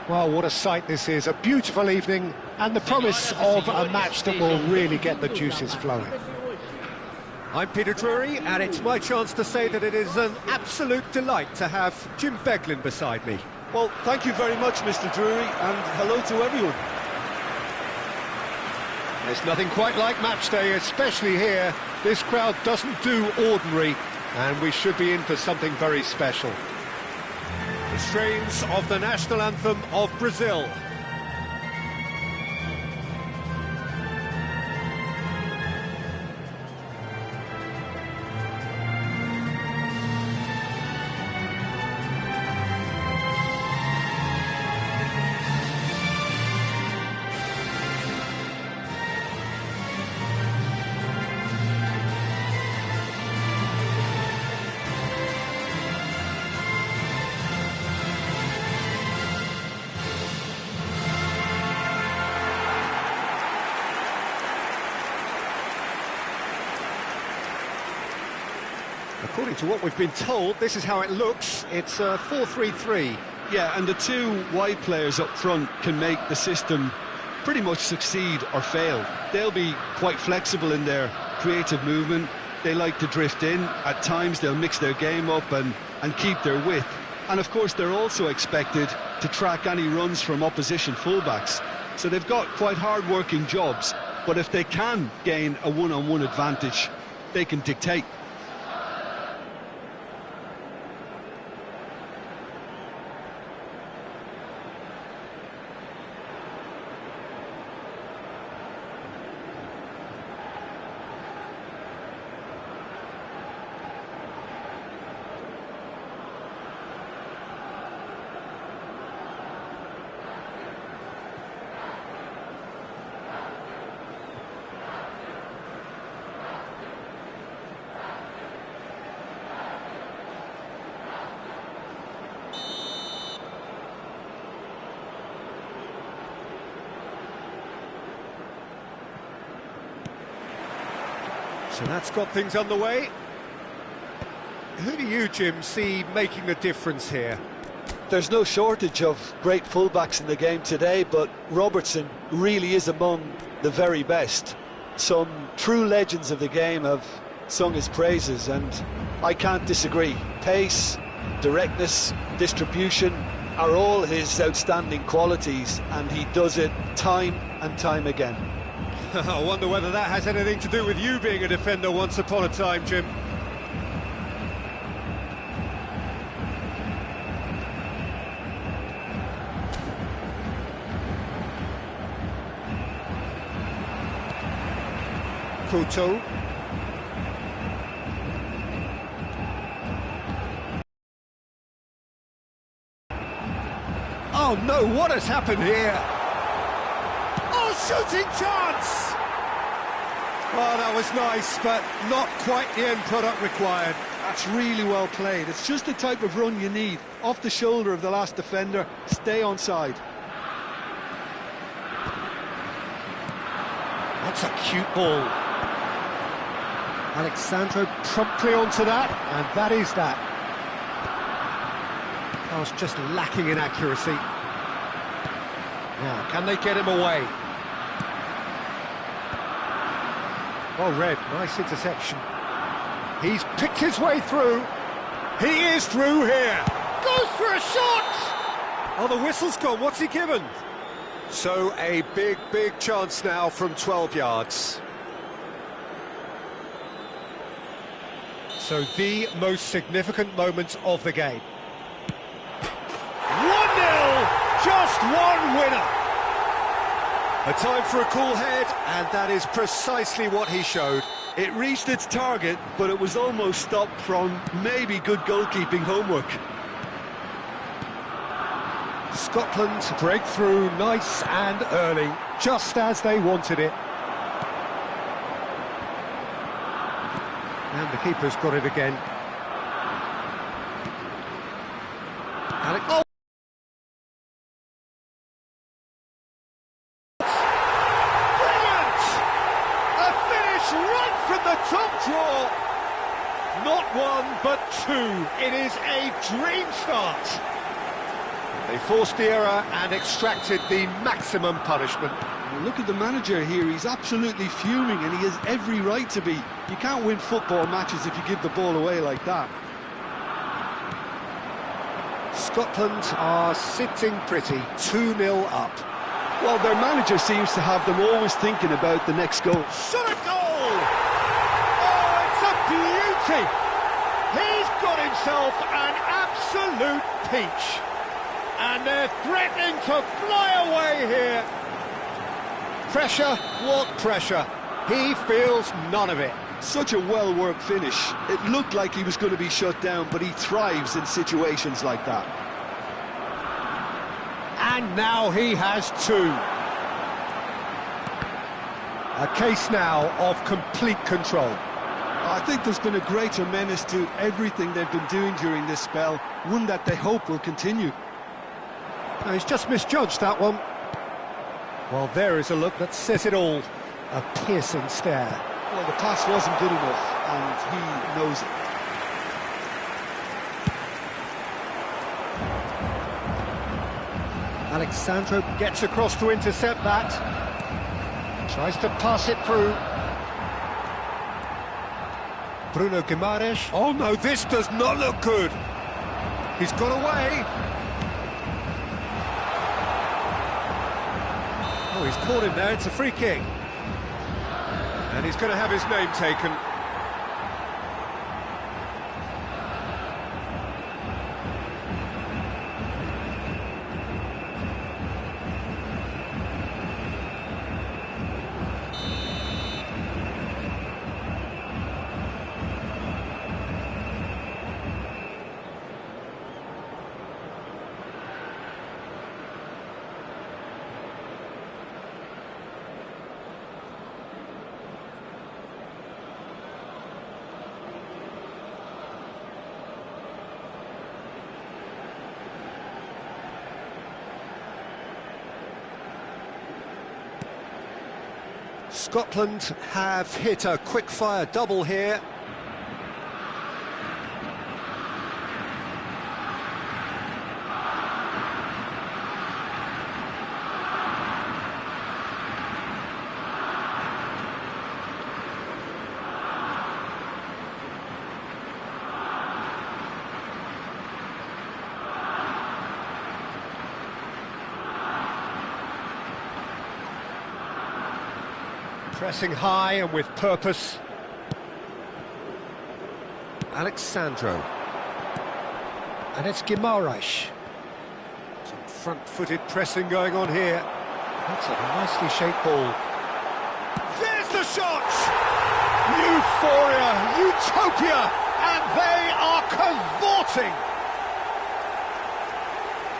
Well, what a sight this is, a beautiful evening and the promise of a match that will really get the juices flowing. I'm Peter Drury, and it's my chance to say that it is an absolute delight to have Jim Beglin beside me. Well, thank you very much, Mr. Drury, and hello to everyone. There's nothing quite like match day, especially here. This crowd doesn't do ordinary, and we should be in for something very special. The strains of the national anthem of Brazil. According to what we've been told, this is how it looks. It's 4-3-3. Yeah, and the two wide players up front can make the system pretty much succeed or fail. They'll be quite flexible in their creative movement. They like to drift in. At times they'll mix their game up and keep their width. And of course they're also expected to track any runs from opposition fullbacks. So they've got quite hard-working jobs, but if they can gain a one-on-one advantage, they can dictate. So that's got things underway. Who do you, Jim, see making the difference here? There's no shortage of great fullbacks in the game today, but Robertson really is among the very best. Some true legends of the game have sung his praises, and I can't disagree. Pace, directness, distribution are all his outstanding qualities, and he does it time and time again. I wonder whether that has anything to do with you being a defender once upon a time, Jim. Couto. Oh no, what has happened here? Oh, shooting chance! Oh, that was nice, but not quite the end product required. That's really well played. It's just the type of run you need. Off the shoulder of the last defender, stay onside. That's a cute ball. Alexandro promptly onto that, and that is that. Pass just lacking in accuracy. Now, can they get him away? Well read, nice interception. He's picked his way through. He is through here. Goes for a shot! Oh, the whistle's gone. What's he given? So a big, big chance now from 12 yards. So the most significant moment of the game. 1-0! Just one winner! A time for a cool head, and that is precisely what he showed. It reached its target, but it was almost stopped from maybe good goalkeeping homework. Scotland break through nice and early, just as they wanted it. And the keeper's got it again. Oh! Top draw, not one but two. It is a dream start. They forced the error and extracted the maximum punishment. Look at the manager here, he's absolutely fuming and he has every right to be. You can't win football matches if you give the ball away like that. Scotland are sitting pretty, 2-0 up. Well, their manager seems to have them always thinking about the next goal. Shot a goal! Oh, it's a beauty! He's got himself an absolute peach. And they're threatening to fly away here. Pressure, what pressure? He feels none of it. Such a well-worked finish. It looked like he was going to be shut down, but he thrives in situations like that. And now he has two. A case now of complete control. I think there's been a greater menace to everything they've been doing during this spell, one that they hope will continue. No, he's just misjudged that one. Well, there is a look that says it all. A piercing stare. Well, the pass wasn't good enough, and he knows it. Alexandro gets across to intercept that. Tries to pass it through. Bruno Guimaraes. Oh no, this does not look good. He's got away. Oh, he's caught him there, it's a free kick. And he's going to have his name taken. Scotland have hit a quick-fire double here. Pressing high and with purpose. Alexandro. And it's Guimaraes. Some front-footed pressing going on here. That's a nicely shaped ball. There's the shot! Euphoria, utopia, and they are cavorting!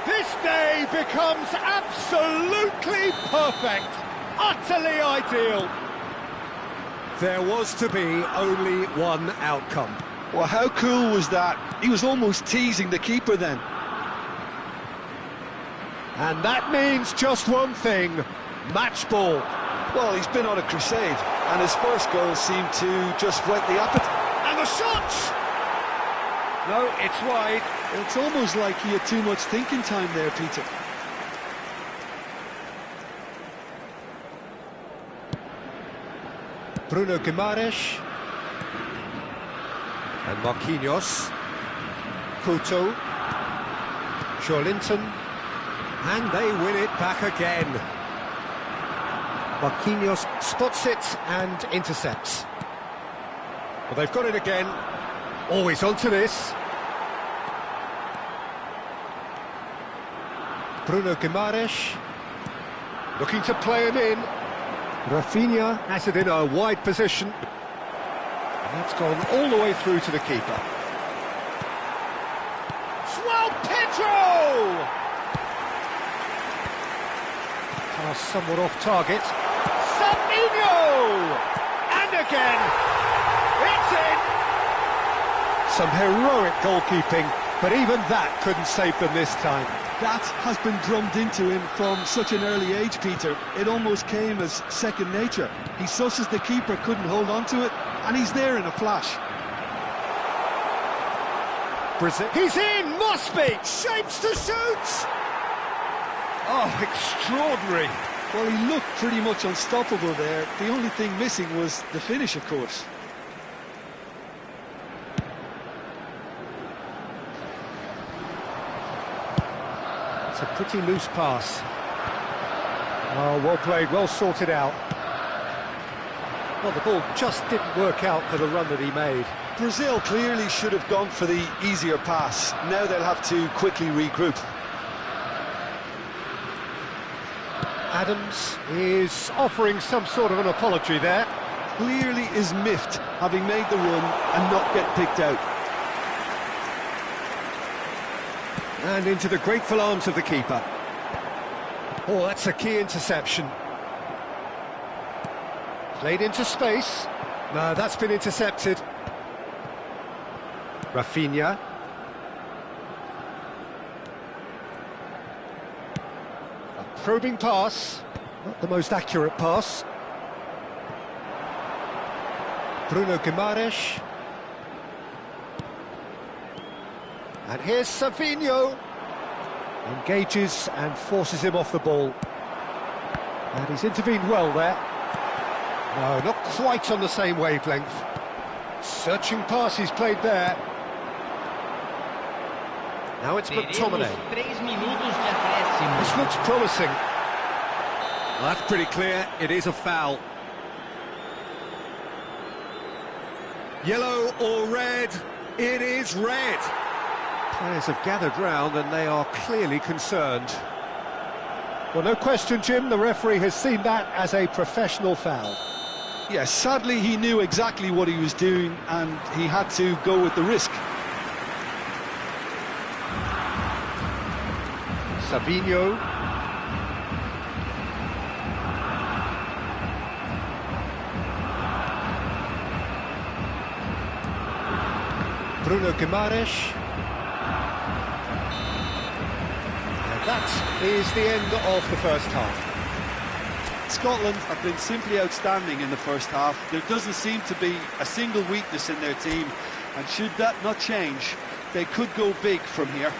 This day becomes absolutely perfect, utterly ideal. There was to be only one outcome. Well, how cool was that? He was almost teasing the keeper then. And that means just one thing, match ball. Well, he's been on a crusade, and his first goal seemed to just whet the appetite. And the shot! No, it's wide. It's almost like he had too much thinking time there, Peter. Bruno Guimaraes. And Marquinhos. Couto. Joelinton. And they win it back again. Marquinhos spots it and intercepts. Well, they've got it again. Always onto this. Bruno Guimaraes. Looking to play him in. Rafinha has it in a wide position. And that's gone all the way through to the keeper. João Pedro! Pass somewhat off target. Sammy! And again! It's in! Some heroic goalkeeping, but even that couldn't save them this time. That has been drummed into him from such an early age, Peter. It almost came as second nature. He susses the keeper couldn't hold on to it, and he's there in a flash. Brazil. He's in! Must be! Shapes to shoot! Oh, extraordinary. Well, he looked pretty much unstoppable there. The only thing missing was the finish, of course. It's a pretty loose pass. Oh, well played, well sorted out. Well, the ball just didn't work out for the run that he made. Brazil clearly should have gone for the easier pass. Now they'll have to quickly regroup. Adams is offering some sort of an apology there. Clearly is miffed, having made the run and not get picked out. And into the grateful arms of the keeper. Oh, that's a key interception. Played into space. No, that's been intercepted. Rafinha. A probing pass. Not the most accurate pass. Bruno Guimaraes. And here's Savinho. Engages and forces him off the ball. And he's intervened well there. No, not quite on the same wavelength. Searching pass he's played there. Now it's McTominay. This looks promising. Well, that's pretty clear. It is a foul. Yellow or red? It is red. Players have gathered round and they are clearly concerned. Well, no question, Jim, the referee has seen that as a professional foul. Yes, sadly he knew exactly what he was doing and he had to go with the risk. Savinho. Bruno Guimaraes. And that is the end of the first half. Scotland have been simply outstanding in the first half. There doesn't seem to be a single weakness in their team, and should that not change, they could go big from here.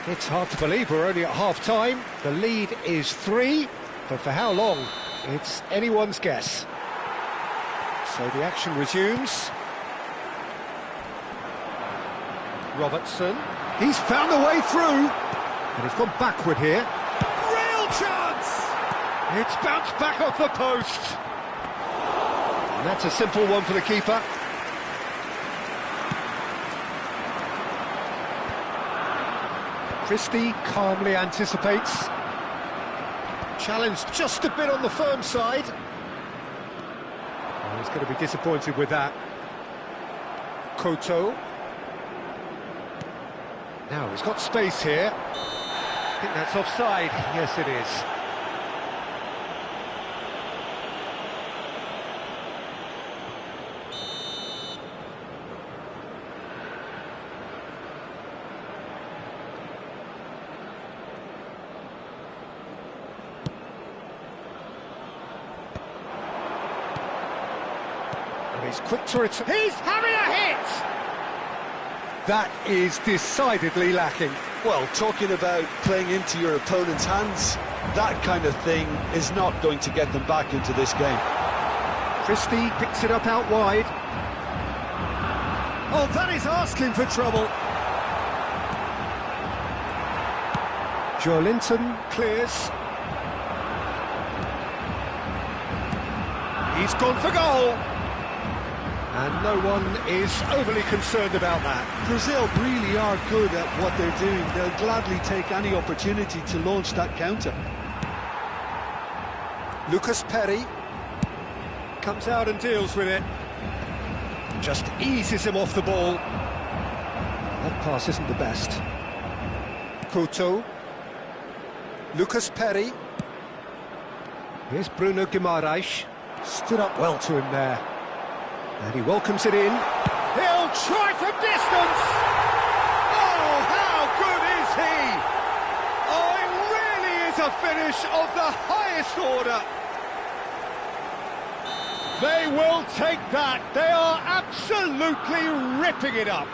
It's hard to believe we're only at half-time. The lead is 3, but for how long? It's anyone's guess. So the action resumes. Robertson. He's found a way through, and he's gone backward here. Real chance! It's bounced back off the post. And that's a simple one for the keeper. Christie calmly anticipates. Challenge just a bit on the firm side. Oh, he's going to be disappointed with that. Koto. Now, he's got space here. I think that's offside. Yes, it is. And he's quick to return. He's having a hit! That is decidedly lacking. Well, talking about playing into your opponent's hands, that kind of thing is not going to get them back into this game. Christie picks it up out wide. Oh, that is asking for trouble. Joelinton clears. He's gone for goal. And no one is overly concerned about that. Brazil really are good at what they're doing. They'll gladly take any opportunity to launch that counter. Lucas Perry comes out and deals with it. Just eases him off the ball. That pass isn't the best. Couto. Lucas Perry. Here's Bruno Guimaraes. Stood up well to him there. And he welcomes it in. He'll try from distance! Oh, how good is he? Oh, it really is a finish of the highest order. They will take that. They are absolutely ripping it up.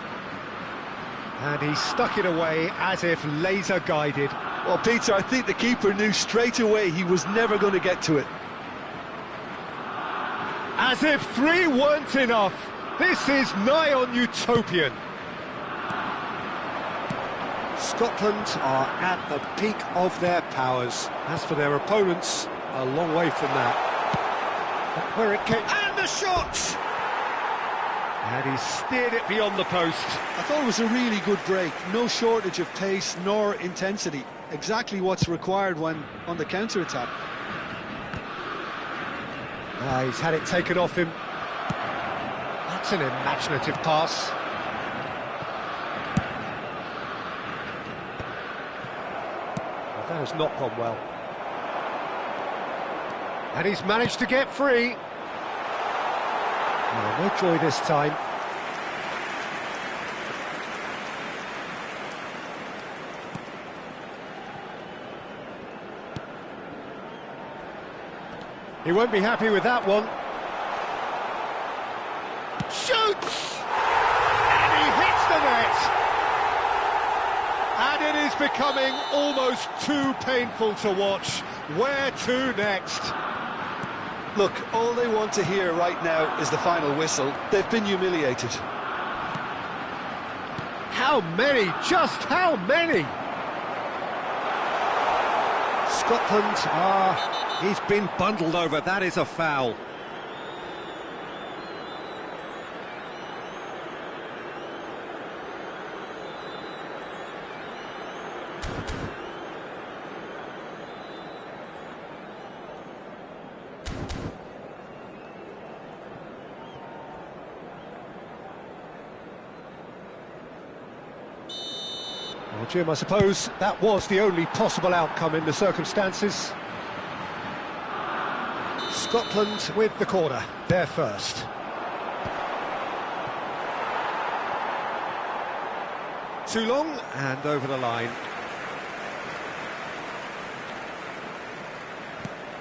And he stuck it away as if laser guided. Well, Peter, I think the keeper knew straight away he was never going to get to it. As if 3 weren't enough, this is nigh on utopian. Scotland are at the peak of their powers. As for their opponents, a long way from that. But where it came, and the shot! And he steered it beyond the post. I thought it was a really good break. No shortage of pace nor intensity. Exactly what's required when on the counter-attack. He's had it taken off him. That's an imaginative pass. Well, that has not gone well. And he's managed to get free. Oh, no joy this time. He won't be happy with that one. Shoots! And he hits the net! And it is becoming almost too painful to watch. Where to next? Look, all they want to hear right now is the final whistle. They've been humiliated. How many? Just how many? Scotland he's been bundled over. That is a foul. Well, Jim, I suppose that was the only possible outcome in the circumstances. Scotland with the corner, they're first. Too long, and over the line.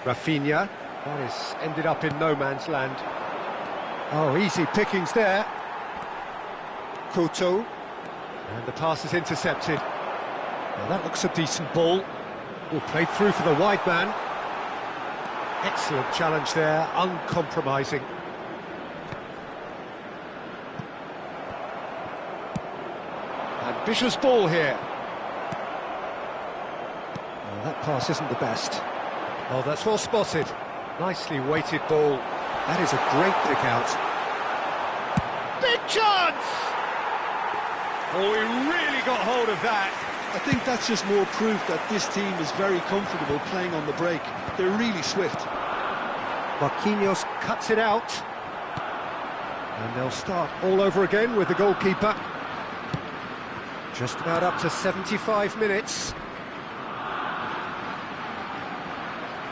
Rafinha, that has ended up in no man's land. Oh, easy pickings there. Couto, and the pass is intercepted. Well, that looks a decent ball. Oh, played through for the wide man. Excellent challenge there, uncompromising. Ambitious ball here. Oh, that pass isn't the best. Oh, that's well spotted. Nicely weighted ball. That is a great pick out. Big chance! Oh, he really got hold of that. I think that's just more proof that this team is very comfortable playing on the break. They're really swift. Marquinhos cuts it out. And they'll start all over again with the goalkeeper. Just about up to 75 minutes.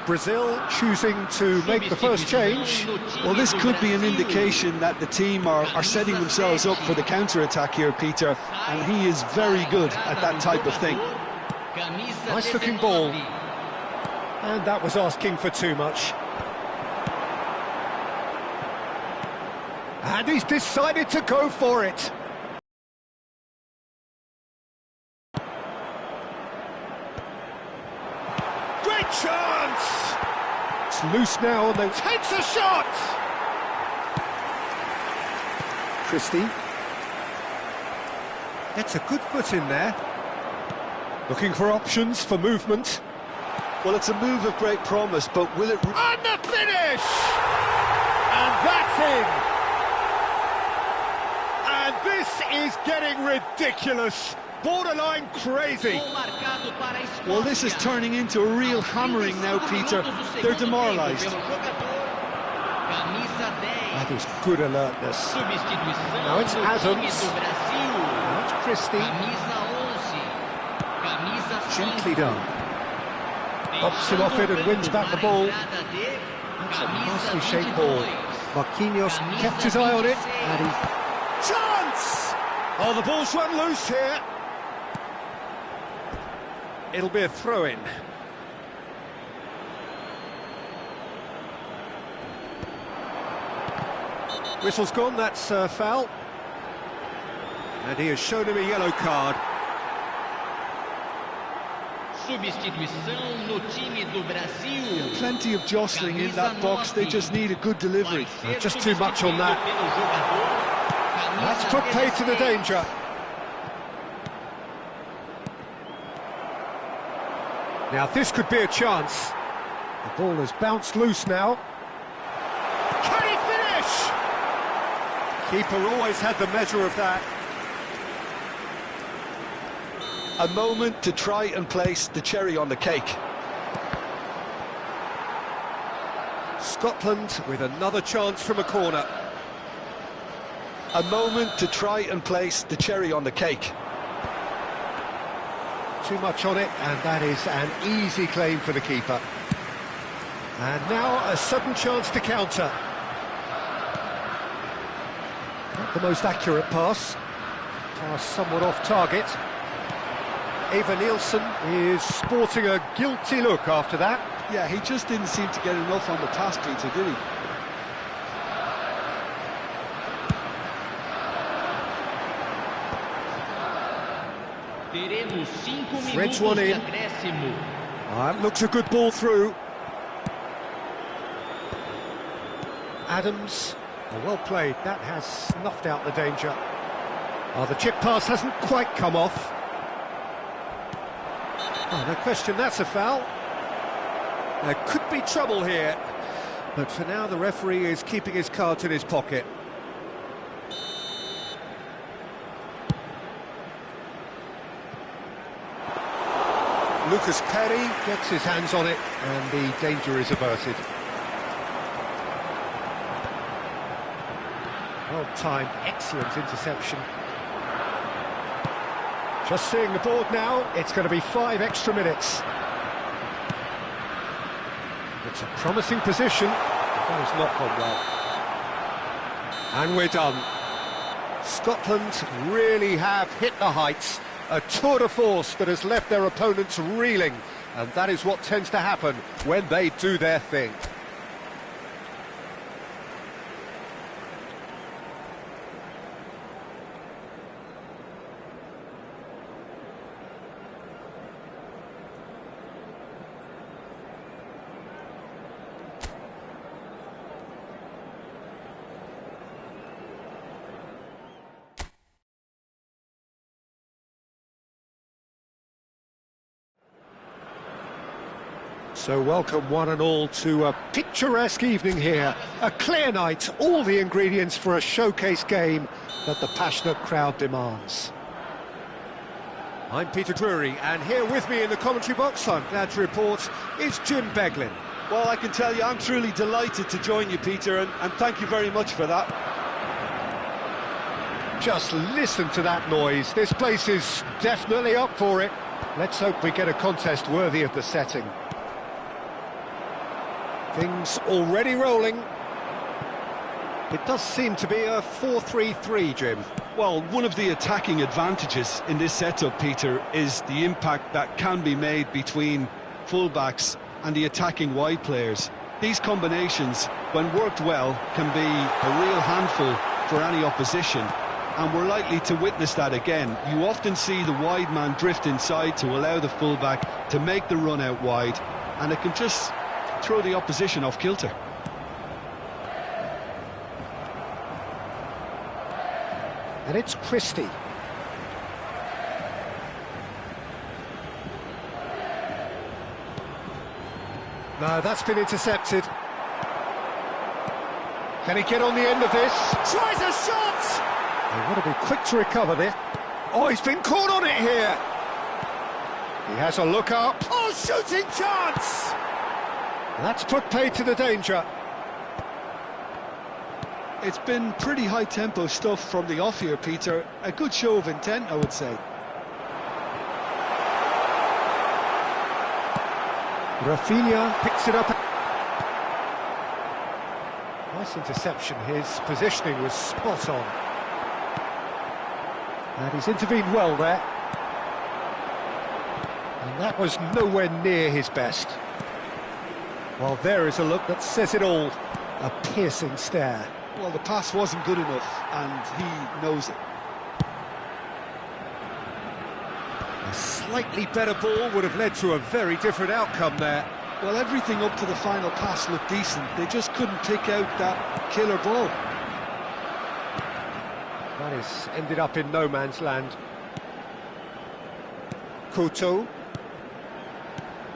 Brazil choosing to make the first change. Well, this could be an indication that the team are setting themselves up for the counter-attack here, Peter, and he is very good at that type of thing. Nice looking ball. And that was asking for too much. And he's decided to go for it. Great chance! It's loose now and then takes a shot! Christie. Gets a good foot in there. Looking for options for movement. Well, it's a move of great promise, but will it... And the finish! And that's in! And this is getting ridiculous. Borderline crazy. Well, this is turning into a real hammering now, Peter. They're demoralised. That is good alertness. Now it's Adams. Now it's Christie. Gently done. Pops him off it and wins back the ball. That's a nicely shaped ball. Marquinhos kept his eye on it, and he... Chance! Oh, the ball's run loose here. It'll be a throw-in. Whistle's gone, that's foul. And he has shown him a yellow card. substituição no time do Brasil. Plenty of jostling in that box, they just need a good delivery. Just too much on that. That's put pay to the danger. Now this could be a chance. The ball has bounced loose now. Can he finish? Keeper always had the measure of that. A moment to try and place the cherry on the cake. Scotland with another chance from a corner. A moment to try and place the cherry on the cake. Too much on it, and that is an easy claim for the keeper. And now a sudden chance to counter. Not the most accurate pass. Pass somewhat off target. Eva Nielsen is sporting a guilty look after that. Yeah, he just didn't seem to get enough on the pass, Peter, did he? Teremos 5 Threads minutos one de in. acréscimo. That looks a good ball through. Adams, well played, that has snuffed out the danger. Oh, the chip pass hasn't quite come off. Oh, no question, that's a foul. There could be trouble here, but for now the referee is keeping his cards in his pocket. Lucas Perry gets his hands on it, and the danger is averted. Well-timed, excellent interception. Just seeing the board now, it's going to be 5 extra minutes. It's a promising position, but that has not gone well. And we're done. Scotland really have hit the heights. A tour de force that has left their opponents reeling, and that is what tends to happen when they do their thing. So welcome one and all to a picturesque evening here, a clear night, all the ingredients for a showcase game that the passionate crowd demands. I'm Peter Drury, and here with me in the commentary box, I'm glad to report, is Jim Beglin. Well, I can tell you I'm truly delighted to join you, Peter, and thank you very much for that. Just listen to that noise, this place is definitely up for it. Let's hope we get a contest worthy of the setting. Things already rolling. It does seem to be a 4-3-3, Jim. Well, one of the attacking advantages in this setup, Peter, is the impact that can be made between fullbacks and the attacking wide players. These combinations, when worked well, can be a real handful for any opposition, and we're likely to witness that again. You often see the wide man drift inside to allow the fullback to make the run out wide, and it can just throw the opposition off kilter. And it's Christie. No, that's been intercepted. Can he get on the end of this? Tries a shot! They want to be quick to recover this. Oh, he's been caught on it here. He has a look up. Oh, shooting chance! That's put pay to the danger. It's been pretty high-tempo stuff from the off here, Peter. A good show of intent, I would say. Rafinha picks it up. Nice interception. His positioning was spot on. And he's intervened well there. And that was nowhere near his best. Well, there is a look that says it all. A piercing stare. Well, the pass wasn't good enough, and he knows it. A slightly better ball would have led to a very different outcome there. Well, everything up to the final pass looked decent. They just couldn't pick out that killer ball. That is ended up in no man's land. Couto.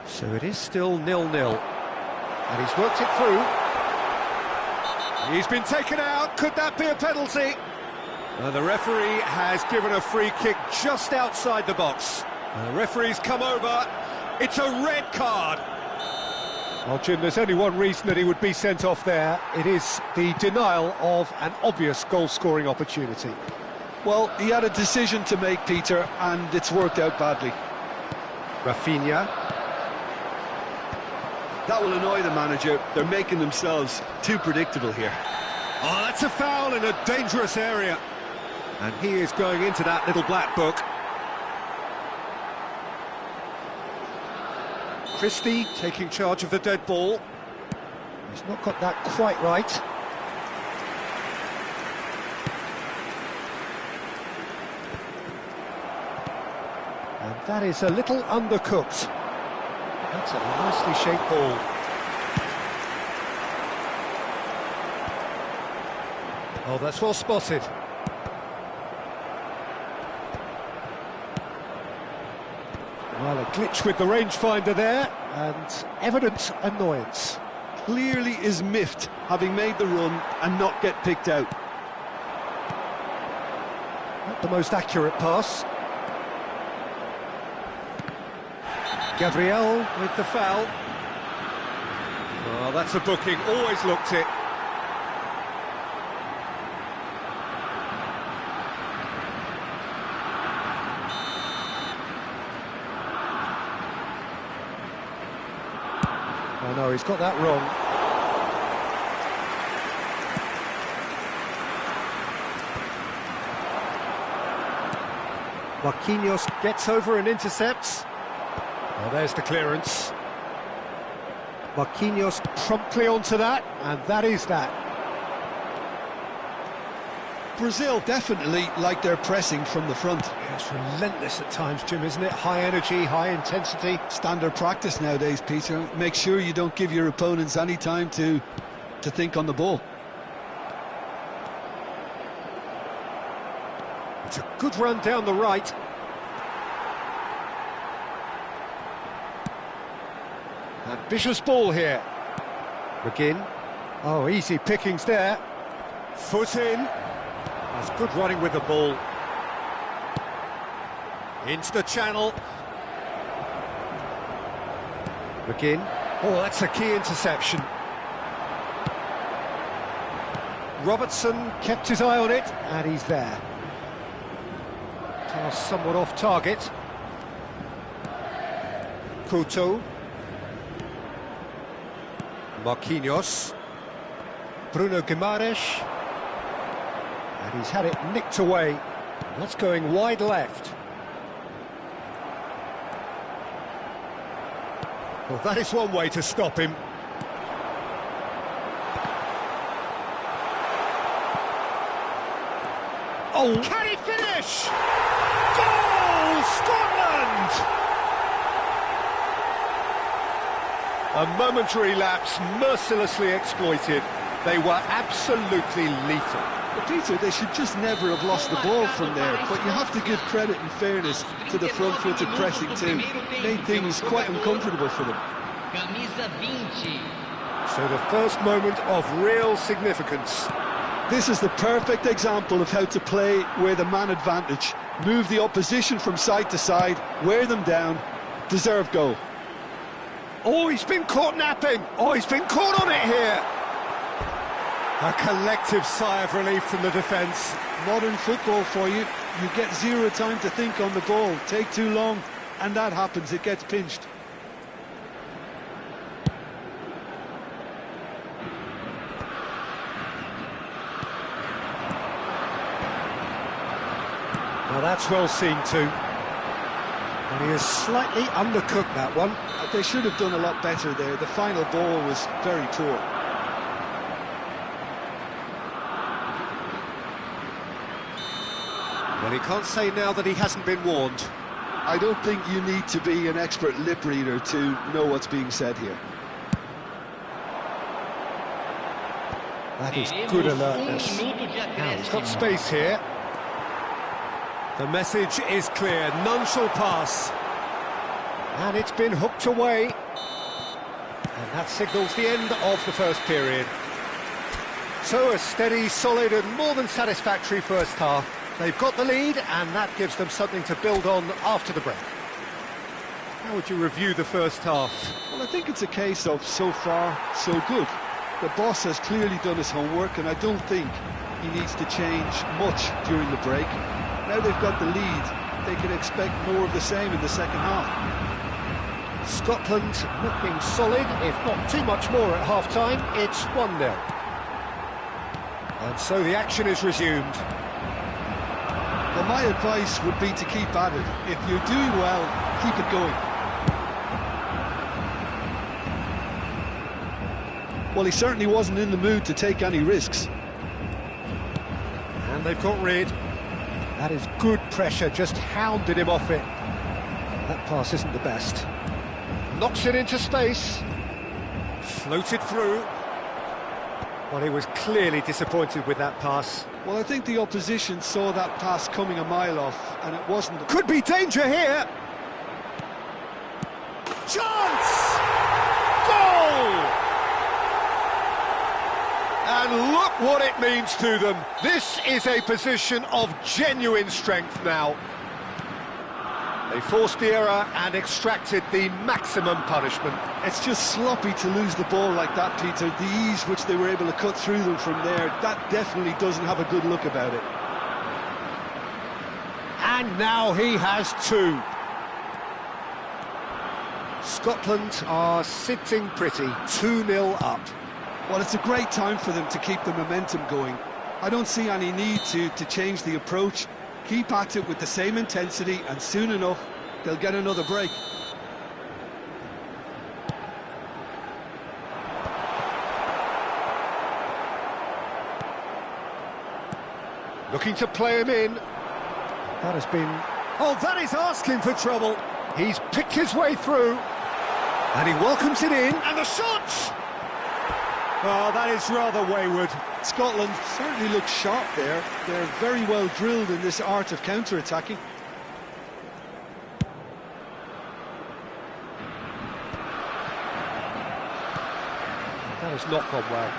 So it is still 0-0. And he's worked it through. He's been taken out. Could that be a penalty? The referee has given a free kick just outside the box. The referee's come over. It's a red card. Well, Jim, there's only one reason that he would be sent off there. It is the denial of an obvious goal-scoring opportunity. Well, he had a decision to make, Peter, and it's worked out badly. Rafinha. That will annoy the manager. They're making themselves too predictable here. Oh, that's a foul in a dangerous area. And he is going into that little black book. Christie taking charge of the dead ball. He's not got that quite right. And that is a little undercooked. That's a nicely shaped ball. Oh, that's well spotted. Well, a glitch with the rangefinder there, and evident annoyance. Clearly is miffed, having made the run and not get picked out. Not the most accurate pass. Gabriel with the foul. Well, that's a booking, always looked it. Oh no, he's got that wrong. Marquinhos gets over and intercepts. Oh, there's the clearance. Marquinhos promptly onto that, and that is that. Brazil definitely like their pressing from the front. Yeah, it's relentless at times, Jim, isn't it? High energy, high intensity. Standard practice nowadays, Peter. Make sure you don't give your opponents any time to think on the ball. It's a good run down the right. Ambitious ball here. McGinn. Oh, easy pickings there. Foot in. That's good running with the ball. Into the channel. McGinn. Oh, that's a key interception. Robertson kept his eye on it, and he's there. Pass somewhat off target. Couto. Marquinhos. Bruno Guimaraes. And he's had it nicked away. That's going wide left. Well, that is one way to stop him. Oh, can he finish? Goal, Scotland! A momentary lapse mercilessly exploited. They were absolutely lethal. But Peter, they should just never have lost the ball from there, but you have to give credit and fairness to the front-footed pressing too. Made things quite uncomfortable for them. Camisa 20. So the first moment of real significance. This is the perfect example of how to play with a man advantage. Move the opposition from side to side, wear them down, deserve goal. Oh, he's been caught napping. Oh, he's been caught on it here. A collective sigh of relief from the defence. Modern football for you. You get zero time to think on the ball. Take too long, and that happens. It gets pinched. Now that's well seen too. And he has slightly undercooked that one. They should have done a lot better there. The final ball was very poor. Well, he can't say now that he hasn't been warned. I don't think you need to be an expert lip reader to know what's being said here. That is good alertness. Now he's got space here. The message is clear, none shall pass. And it's been hooked away. And that signals the end of the first period. So a steady, solid and more than satisfactory first half. They've got the lead and that gives them something to build on after the break. How would you review the first half? Well, I think it's a case of so far, so good. The boss has clearly done his homework and I don't think he needs to change much during the break. Now they've got the lead, they can expect more of the same in the second half. Scotland looking solid, if not too much more at half-time. It's 1-0. And so the action is resumed. Well, my advice would be to keep at it. If you're doing well, keep it going. Well, he certainly wasn't in the mood to take any risks. And they've got rid. That is good pressure, just hounded him off it. That pass isn't the best. Knocks it into space. Floated through. Well, he was clearly disappointed with that pass. Well, I think the opposition saw that pass coming a mile off, and it wasn't... Could be danger here! Chance! Goal! And look what it means to them. This is a position of genuine strength now. They forced the error and extracted the maximum punishment. It's just sloppy to lose the ball like that, Peter. The ease which they were able to cut through them from there, that definitely doesn't have a good look about it. And now he has two. Scotland are sitting pretty, 2-0 up. Well, it's a great time for them to keep the momentum going. I don't see any need to change the approach. Keep at it with the same intensity, and soon enough, they'll get another break. Looking to play him in. That has been... Oh, that is asking for trouble. He's picked his way through. And he welcomes it in. And the shot! Oh, that is rather wayward. Scotland certainly look sharp there. They're very well drilled in this art of counter-attacking. That has not gone well.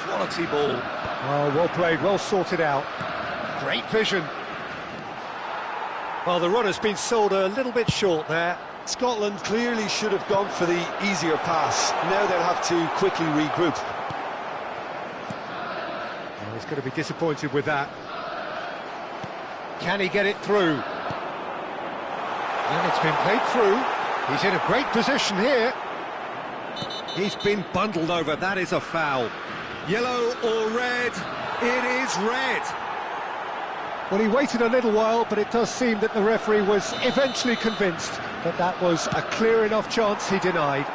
Quality ball. Oh, well played, well sorted out. Great vision. Well, the runner's been sold a little bit short there. Scotland clearly should have gone for the easier pass. Now they'll have to quickly regroup. Well, he's going to be disappointed with that. Can he get it through? And it's been played through. He's in a great position here. He's been bundled over. That is a foul. Yellow or red? It is red. Well, he waited a little while, but it does seem that the referee was eventually convinced that that was a clear enough chance he denied.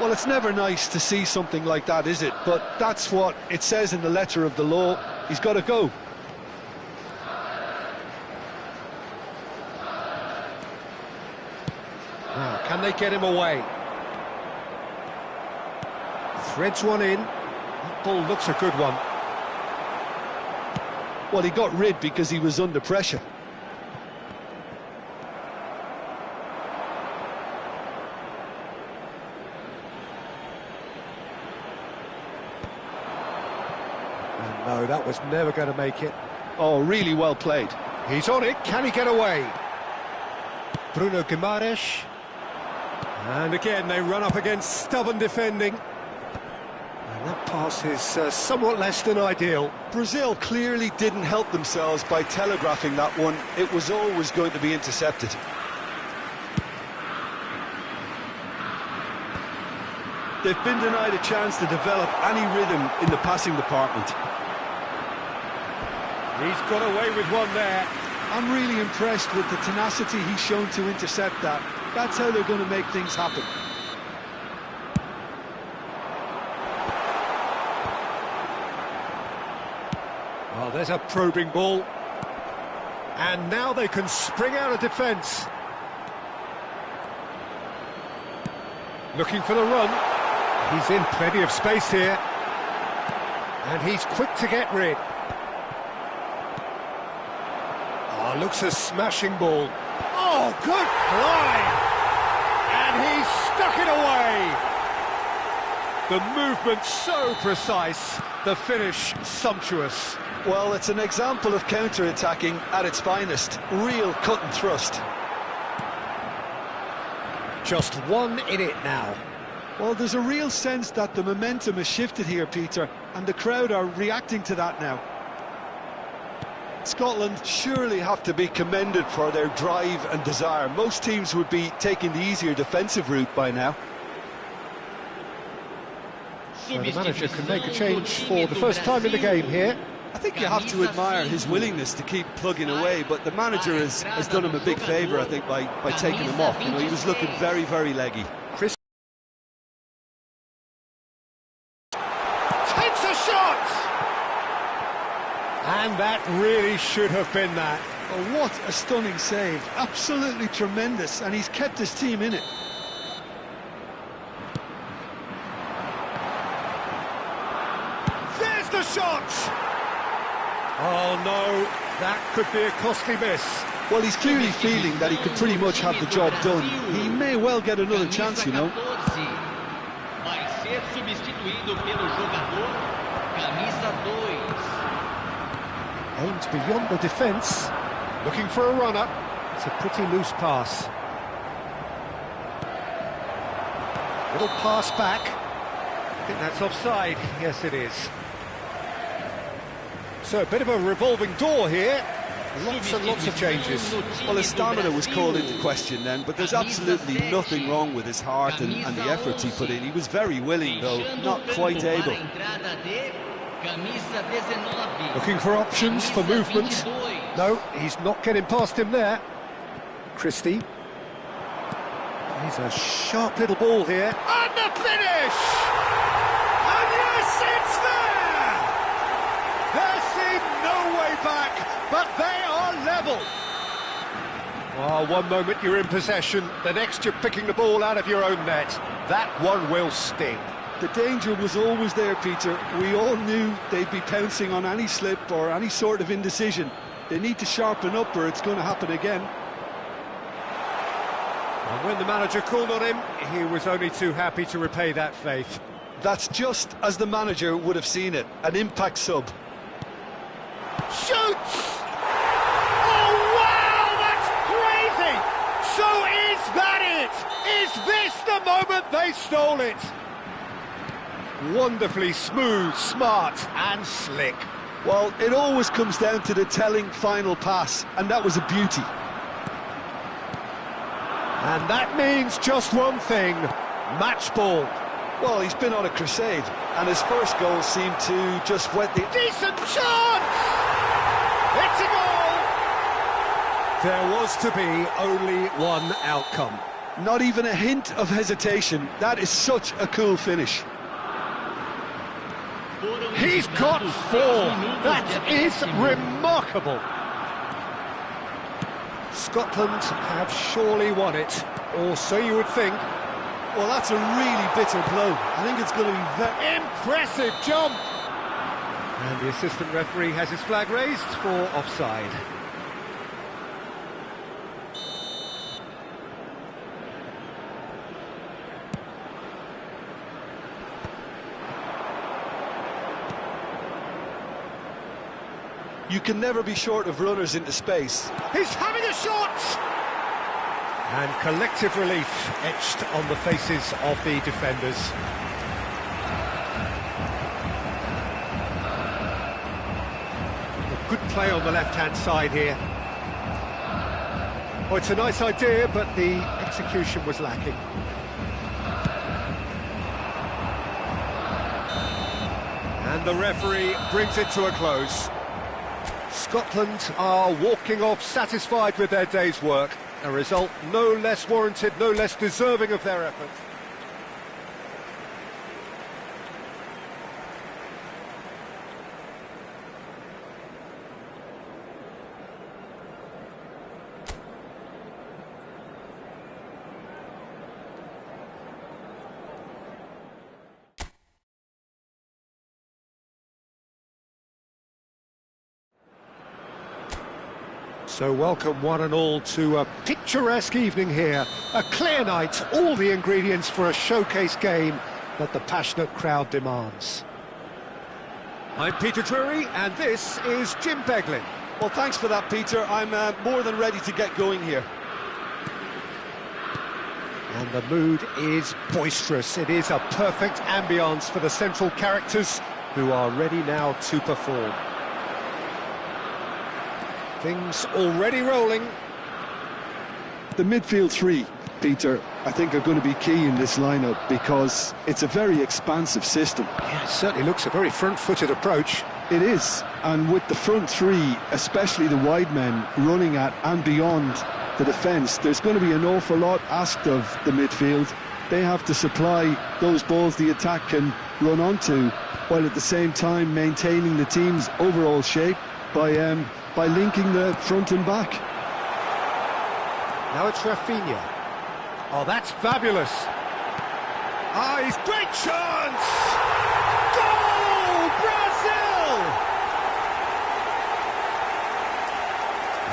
Well, it's never nice to see something like that, is it? But that's what it says in the letter of the law. He's got to go. Now, can they get him away? Threads one in. That ball looks a good one. Well, he got rid because he was under pressure. And no, that was never going to make it. Oh, really well played. He's on it. Can he get away? Bruno Guimaraes. And again, they run up against stubborn defending. And that pass is somewhat less than ideal. Brazil clearly didn't help themselves by telegraphing that one. It was always going to be intercepted. They've been denied a chance to develop any rhythm in the passing department. He's got away with one there. I'm really impressed with the tenacity he's shown to intercept that. That's how they're going to make things happen. Oh, there's a probing ball. And now they can spring out of defence. Looking for the run. He's in plenty of space here. And he's quick to get rid. Oh, looks a smashing ball. Oh, good climb! And he's stuck it away! The movement so precise, the finish sumptuous. Well, it's an example of counter-attacking at its finest. Real cut and thrust. Just one in it now. Well, there's a real sense that the momentum has shifted here, Peter, and the crowd are reacting to that now. Scotland surely have to be commended for their drive and desire. Most teams would be taking the easier defensive route by now. So the manager can make a change for the first time in the game here. I think you have to admire his willingness to keep plugging away, but the manager has done him a big favour, I think, by taking him off. You know, he was looking very, very leggy. Chris takes a shot! And that really should have been that. Oh, what a stunning save. Absolutely tremendous, and he's kept his team in it. There's the shot! Oh no, that could be a costly miss. Well, he's clearly feeling that he could pretty much have the job done. He may well get another chance, you know. Vai ser substituído pelo jogador camisa 2. Aims beyond the defence, looking for a runner. It's a pretty loose pass. Little pass back. I think that's offside. Yes, it is. So a bit of a revolving door here. Lots and lots of changes. Well, his stamina was called into question then, but there's absolutely nothing wrong with his heart and the efforts he put in. He was very willing, though not quite able. Looking for options for movement. No, he's not getting past him there. Christie. He's a sharp little ball here. And the finish! And yes, it's there! There seemed no way back, but they are level. Oh, one moment you're in possession, the next you're picking the ball out of your own net. That one will sting. The danger was always there, Peter. We all knew they'd be pouncing on any slip or any sort of indecision. They need to sharpen up or it's going to happen again. And when the manager called on him, he was only too happy to repay that faith. That's just as the manager would have seen it, an impact sub. Shoots! Oh, wow, that's crazy! So is that it? Is this the moment they stole it? Wonderfully smooth, smart and slick. Well, it always comes down to the telling final pass, and that was a beauty. And that means just one thing, match ball. Well, he's been on a crusade, and his first goal seemed to just whet the... Decent chance! It's a goal! There was to be only one outcome. Not even a hint of hesitation. That is such a cool finish. He's got 4. That is remarkable. Scotland have surely won it, or so you would think. Well, that's a really bitter blow. I think it's going to be very... Impressive jump! And the assistant referee has his flag raised for offside. You can never be short of runners into space. He's having a shot! And collective relief etched on the faces of the defenders. A good play on the left-hand side here. Oh, it's a nice idea, but the execution was lacking. And the referee brings it to a close. Scotland are walking off satisfied with their day's work. A result no less warranted, no less deserving of their effort. So welcome one and all to a picturesque evening here. A clear night, all the ingredients for a showcase game that the passionate crowd demands. I'm Peter Drury, and this is Jim Beglin. Well, thanks for that, Peter. I'm more than ready to get going here. And the mood is boisterous. It is a perfect ambience for the central characters who are ready now to perform. Things already rolling. The midfield three, Peter, I think are going to be key in this lineup because it's a very expansive system. Yeah, it certainly looks a very front-footed approach. It is, and with the front three, especially the wide men, running at and beyond the defence, there's going to be an awful lot asked of the midfield. They have to supply those balls the attack can run onto, while at the same time maintaining the team's overall shape by linking the front and back. Now it's Rafinha. Oh, that's fabulous. Ah, he's great chance! Goal! Brazil!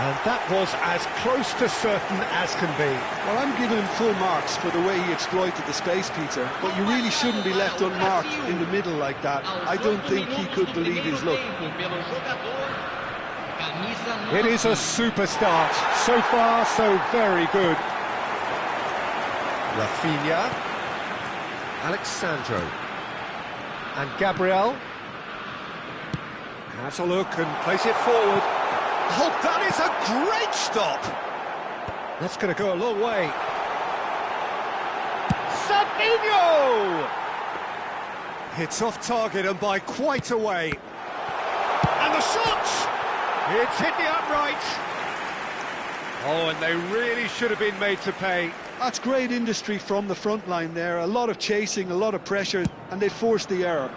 And that was as close to certain as can be. Well, I'm giving him full marks for the way he exploited the space, Peter, but you really shouldn't be left unmarked in the middle like that. I don't think he could believe his luck. It is a super start. So far, so very good. Rafinha. Alexandro. And Gabriel. Has a look and plays it forward. Oh, that is a great stop! That's going to go a long way. Sammy! It's off target and by quite a way. And the shot! It's hit the upright. Oh, and they really should have been made to pay. That's great industry from the front line there. A lot of chasing, a lot of pressure, and they forced the error.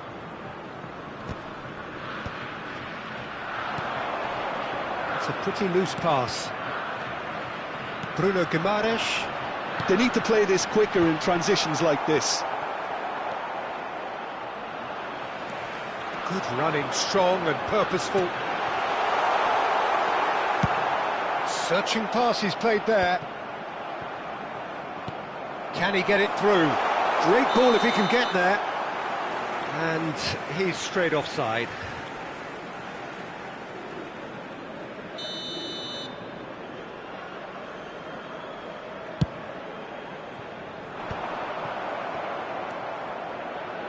It's a pretty loose pass. Bruno Guimaraes. They need to play this quicker in transitions like this. Good running, strong and purposeful. Searching pass he's played there. Can he get it through? Great ball if he can get there. And he's straight offside.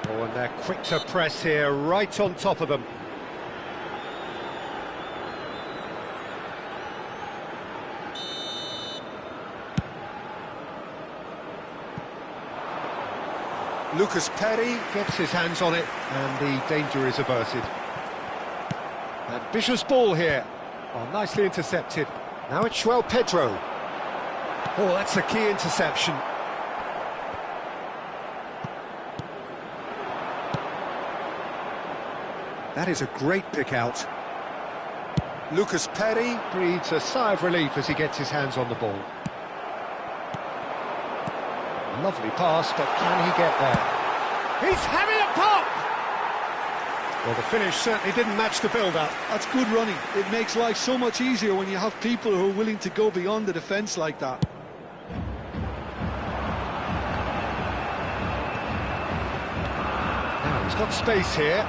Oh, and they're quick to press here, right on top of them. Lucas Perry gets his hands on it, and the danger is averted. Ambitious ball here. Oh, nicely intercepted. Now it's João Pedro. Oh, that's a key interception. That is a great pick out. Lucas Perry breathes a sigh of relief as he gets his hands on the ball. Lovely pass, but can he get there? He's having a pop! Well, the finish certainly didn't match the build-up. That's good running. It makes life so much easier when you have people who are willing to go beyond the defence like that. Now, he's got space here.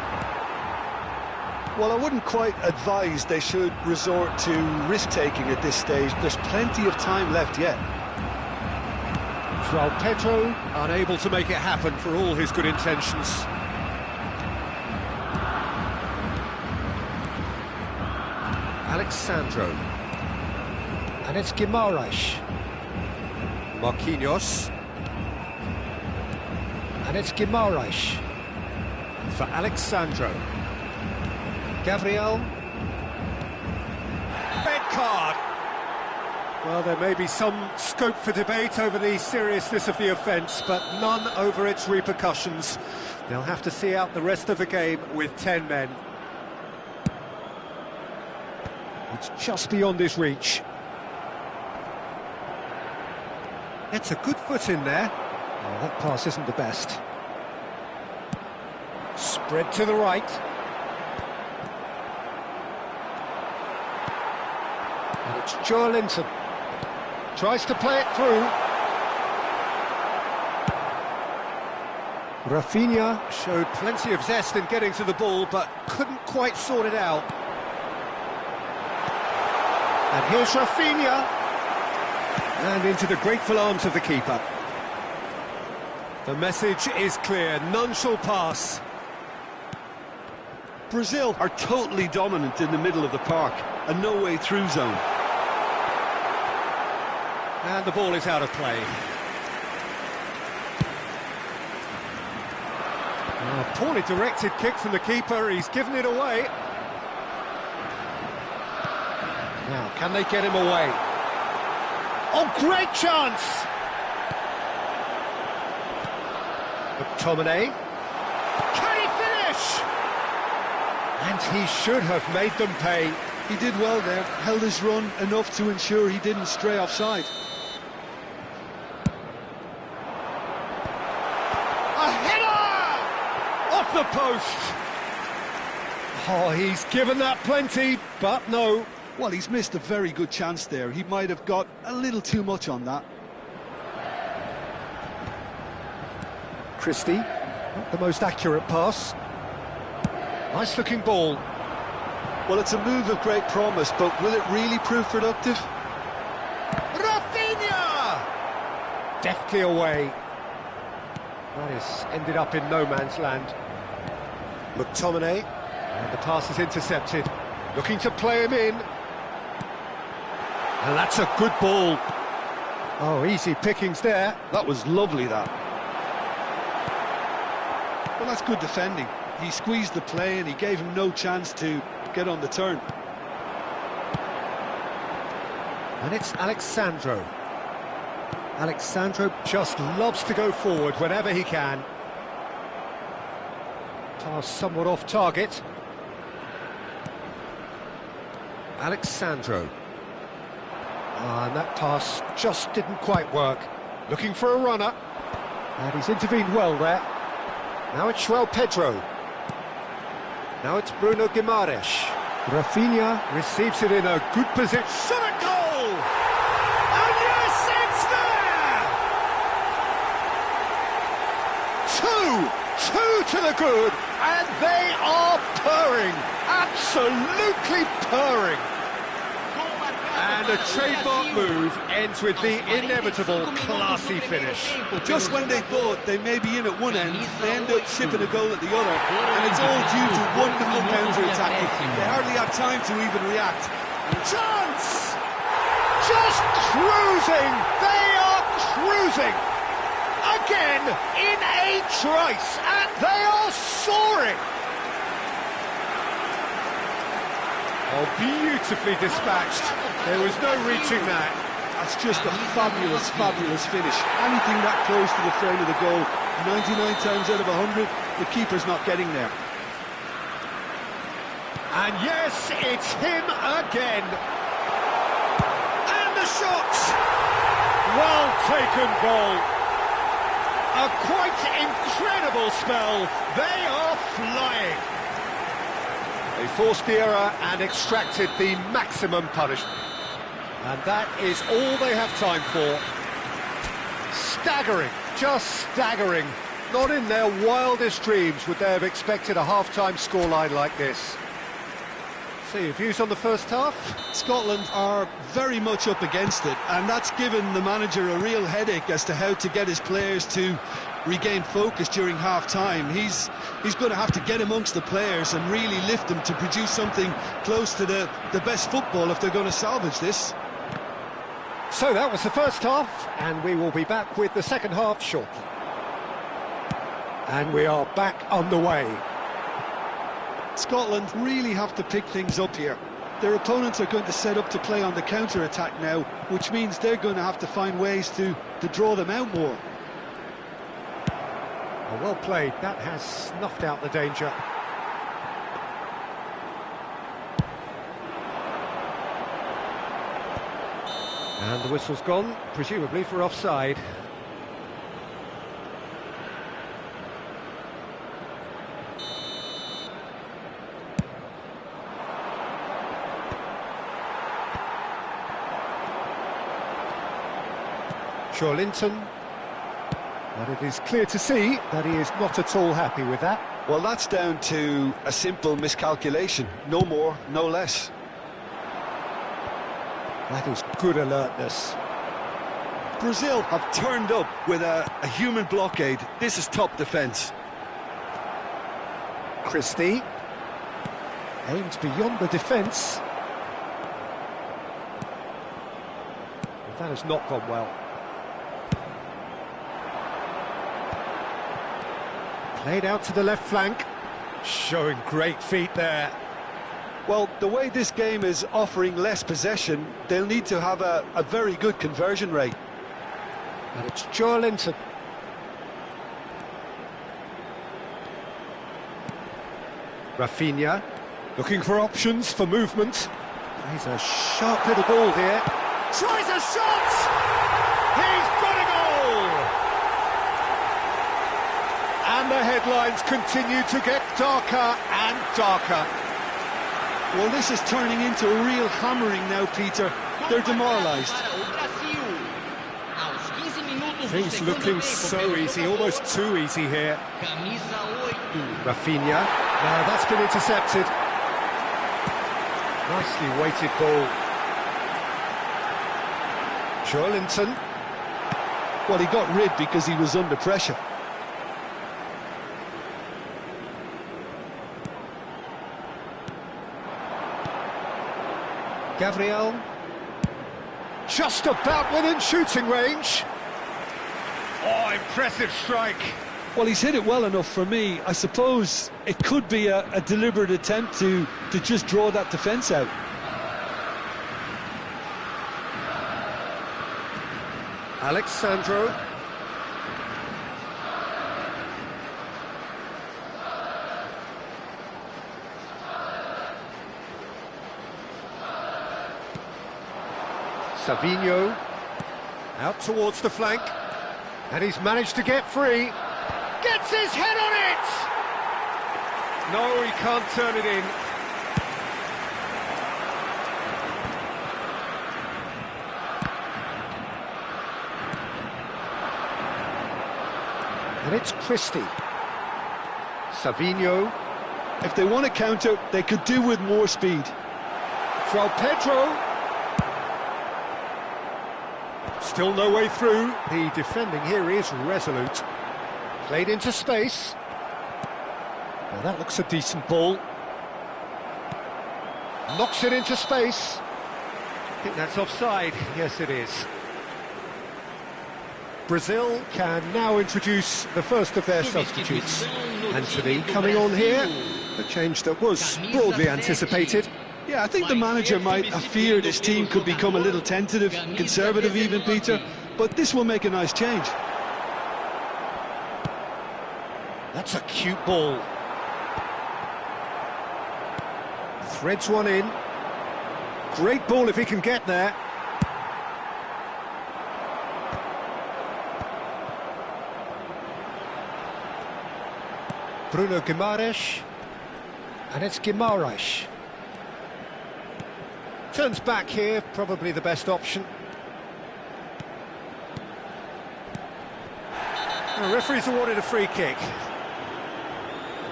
Well, I wouldn't quite advise they should resort to risk-taking at this stage. There's plenty of time left yet. João Pedro unable to make it happen for all his good intentions. Alexandro. And it's Guimaraes. Marquinhos. And it's Guimaraes. For Alexandro. Gabriel. Red card. Well, there may be some scope for debate over the seriousness of the offence, but none over its repercussions. They'll have to see out the rest of the game with 10 men. It's just beyond his reach. It's a good foot in there. Oh, that pass isn't the best. Spread to the right. And it's Joelinton. Tries to play it through. Rafinha showed plenty of zest in getting to the ball, but couldn't quite sort it out. And here's Rafinha. And into the grateful arms of the keeper. The message is clear, none shall pass. Brazil are totally dominant in the middle of the park, a no-way through zone. And the ball is out of play. A poorly directed kick from the keeper, he's given it away. Now, can they get him away? Oh, great chance! McTominay. Can he finish? And he should have made them pay. He did well there, held his run enough to ensure he didn't stray offside. A header! Off the post! Oh, he's given that plenty, but no. Well, he's missed a very good chance there. He might have got a little too much on that. Christie, not the most accurate pass. Nice looking ball. Well, it's a move of great promise, but will it really prove productive? Rafinha! Deftly away. That is ended up in no man's land. McTominay, and the pass is intercepted. Looking to play him in. And that's a good ball. Oh, easy pickings there. That was lovely, that. Well, that's good defending. He squeezed the play and he gave him no chance to get on the turn. And it's Alexandro. Alexandro just loves to go forward whenever he can. Pass somewhat off target. Alexandro. And that pass just didn't quite work. Looking for a runner. And he's intervened well there. Now it's João Pedro. Now it's Bruno Guimaraes. Rafinha receives it in a good position. Shot at goal! And yes, it's there! Two to the good, and they are purring. Absolutely purring. And a trademark move ends with the inevitable classy finish. Just when they thought they may be in at one end, they end up shipping a goal at the other, and it's all due to wonderful counter-attacking. They hardly have time to even react. Chance! Just cruising! They are cruising! Again, in a trice, and they are soaring! Oh, beautifully dispatched. There was no reaching that. That's just a fabulous, fabulous finish. Anything that close to the frame of the goal, 99 times out of 100, the keeper's not getting there. And yes, it's him again. And the shot! Well taken goal. A quite incredible spell. They are flying. They forced the error and extracted the maximum punishment. And that is all they have time for. Staggering, just staggering. Not in their wildest dreams would they have expected a half-time scoreline like this. So your views on the first half? Scotland are very much up against it, and that's given the manager a real headache as to how to get his players to regain focus during half-time. He's going to have to get amongst the players and really lift them to produce something close to the best football if they're going to salvage this. So that was the first half, and we will be back with the second half shortly. And we are back on the way. Scotland really have to pick things up here. Their opponents are going to set up to play on the counter-attack now, which means they're going to have to find ways to draw them out more. Oh, well played, that has snuffed out the danger. And the whistle's gone, presumably for offside. Linton. But it is clear to see that he is not at all happy with that. Well, that's down to a simple miscalculation. No more, no less. That is good alertness. Brazil have turned up with a human blockade. This is top defence. Christie. Aimed beyond the defence. That has not gone well. Played out to the left flank. Showing great feet there. Well, the way this game is offering less possession, they'll need to have a very good conversion rate. And it's Linton. Rafinha, looking for options for movement. He's a sharp little ball here. Tries a shot! He's got a goal! And the headlines continue to get darker and darker. Well, this is turning into a real hammering now, Peter. They're demoralised. Things looking so easy, almost too easy here. Rafinha. Now that's been intercepted. Nicely weighted ball. Linton. Well, he got rid because he was under pressure. Gabriel. Just about within shooting range. Oh, impressive strike. Well, he's hit it well enough for me. I suppose it could be a deliberate attempt to just draw that defence out. Alexandro. Savinho. Out towards the flank. And he's managed to get free. Gets his head on it! No, he can't turn it in. And it's Christie. Savinho. If they want to counter, they could do with more speed. João Pedro. Still no way through. The defending here is resolute. Played into space. Now that looks a decent ball. Knocks it into space. I think that's offside. Yes, it is. Brazil can now introduce the first of their substitutes. Anthony coming on here. A change that was broadly anticipated. Yeah, I think the manager might have feared his team could become a little tentative, conservative even, Peter, but this will make a nice change. That's a cute ball. Threads one in. Great ball if he can get there. Bruno Guimaraes. And it's Guimaraes. Turns back here, probably the best option. The referee's awarded a free kick.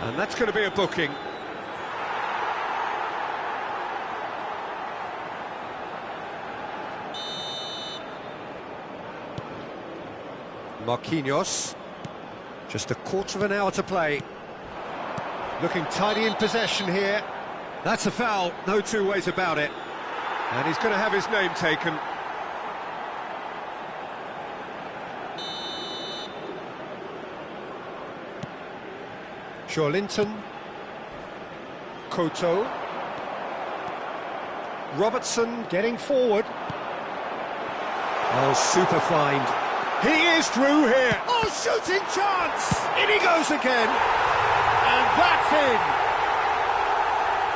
And that's going to be a booking. Marquinhos. Just a quarter of an hour to play. Looking tidy in possession here. That's a foul, no two ways about it. And he's going to have his name taken. Linton. Couto. Robertson getting forward. Oh, super find. He is through here. Oh, shooting chance! In he goes again. And that's in.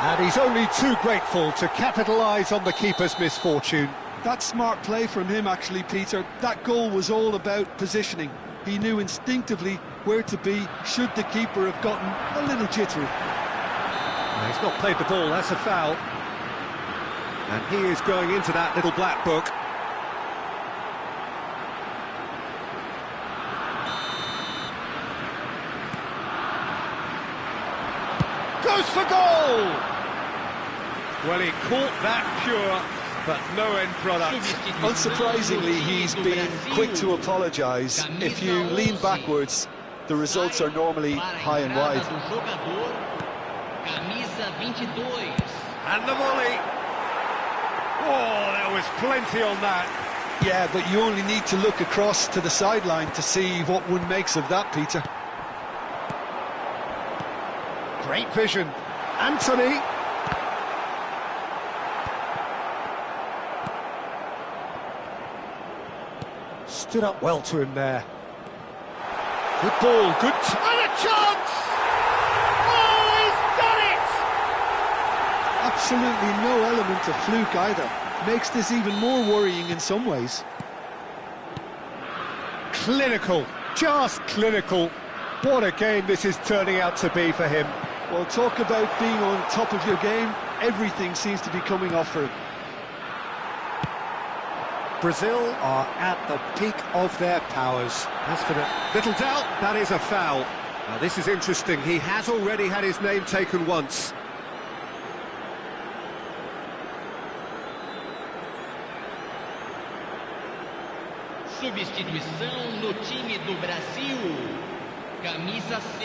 And he's only too grateful to capitalise on the keeper's misfortune. That's smart play from him, actually, Peter. That goal was all about positioning. He knew instinctively where to be should the keeper have gotten a little jittery. He's not played the ball, that's a foul. And he is going into that little black book. goes for goal! Well, he caught that pure, but no end product. Unsurprisingly, he's been quick to apologise. If you lean backwards, the results are normally high and wide. And the volley. Oh, there was plenty on that. Yeah, but you only need to look across to the sideline to see what one makes of that, Peter. Great vision. Anthony. Stood up well to him there. Good ball, good... And a chance! Oh, he's done it! Absolutely no element of fluke either. Makes this even more worrying in some ways. Clinical, just clinical. What a game this is turning out to be for him. Well, talk about being on top of your game. Everything seems to be coming off for him. Brazil are at the peak of their powers. As for the little doubt, that is a foul. Now this is interesting. He has already had his name taken once. Substituição no time do Brasil. Camisa 6.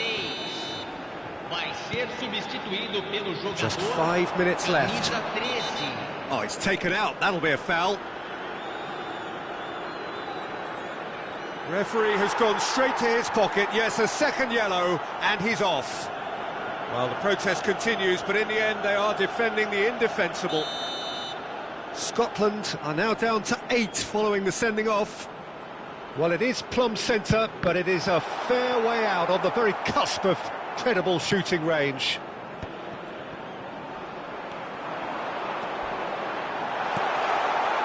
Vai ser substituído pelo jogador. Just 5 minutes left. Camisa 13. Oh, it's taken out. That'll be a foul. Referee has gone straight to his pocket. Yes, a second yellow, and he's off. Well, the protest continues, but in the end, they are defending the indefensible. Scotland are now down to 8 following the sending off. Well, it is plumb centre, but it is a fair way out on the very cusp of credible shooting range.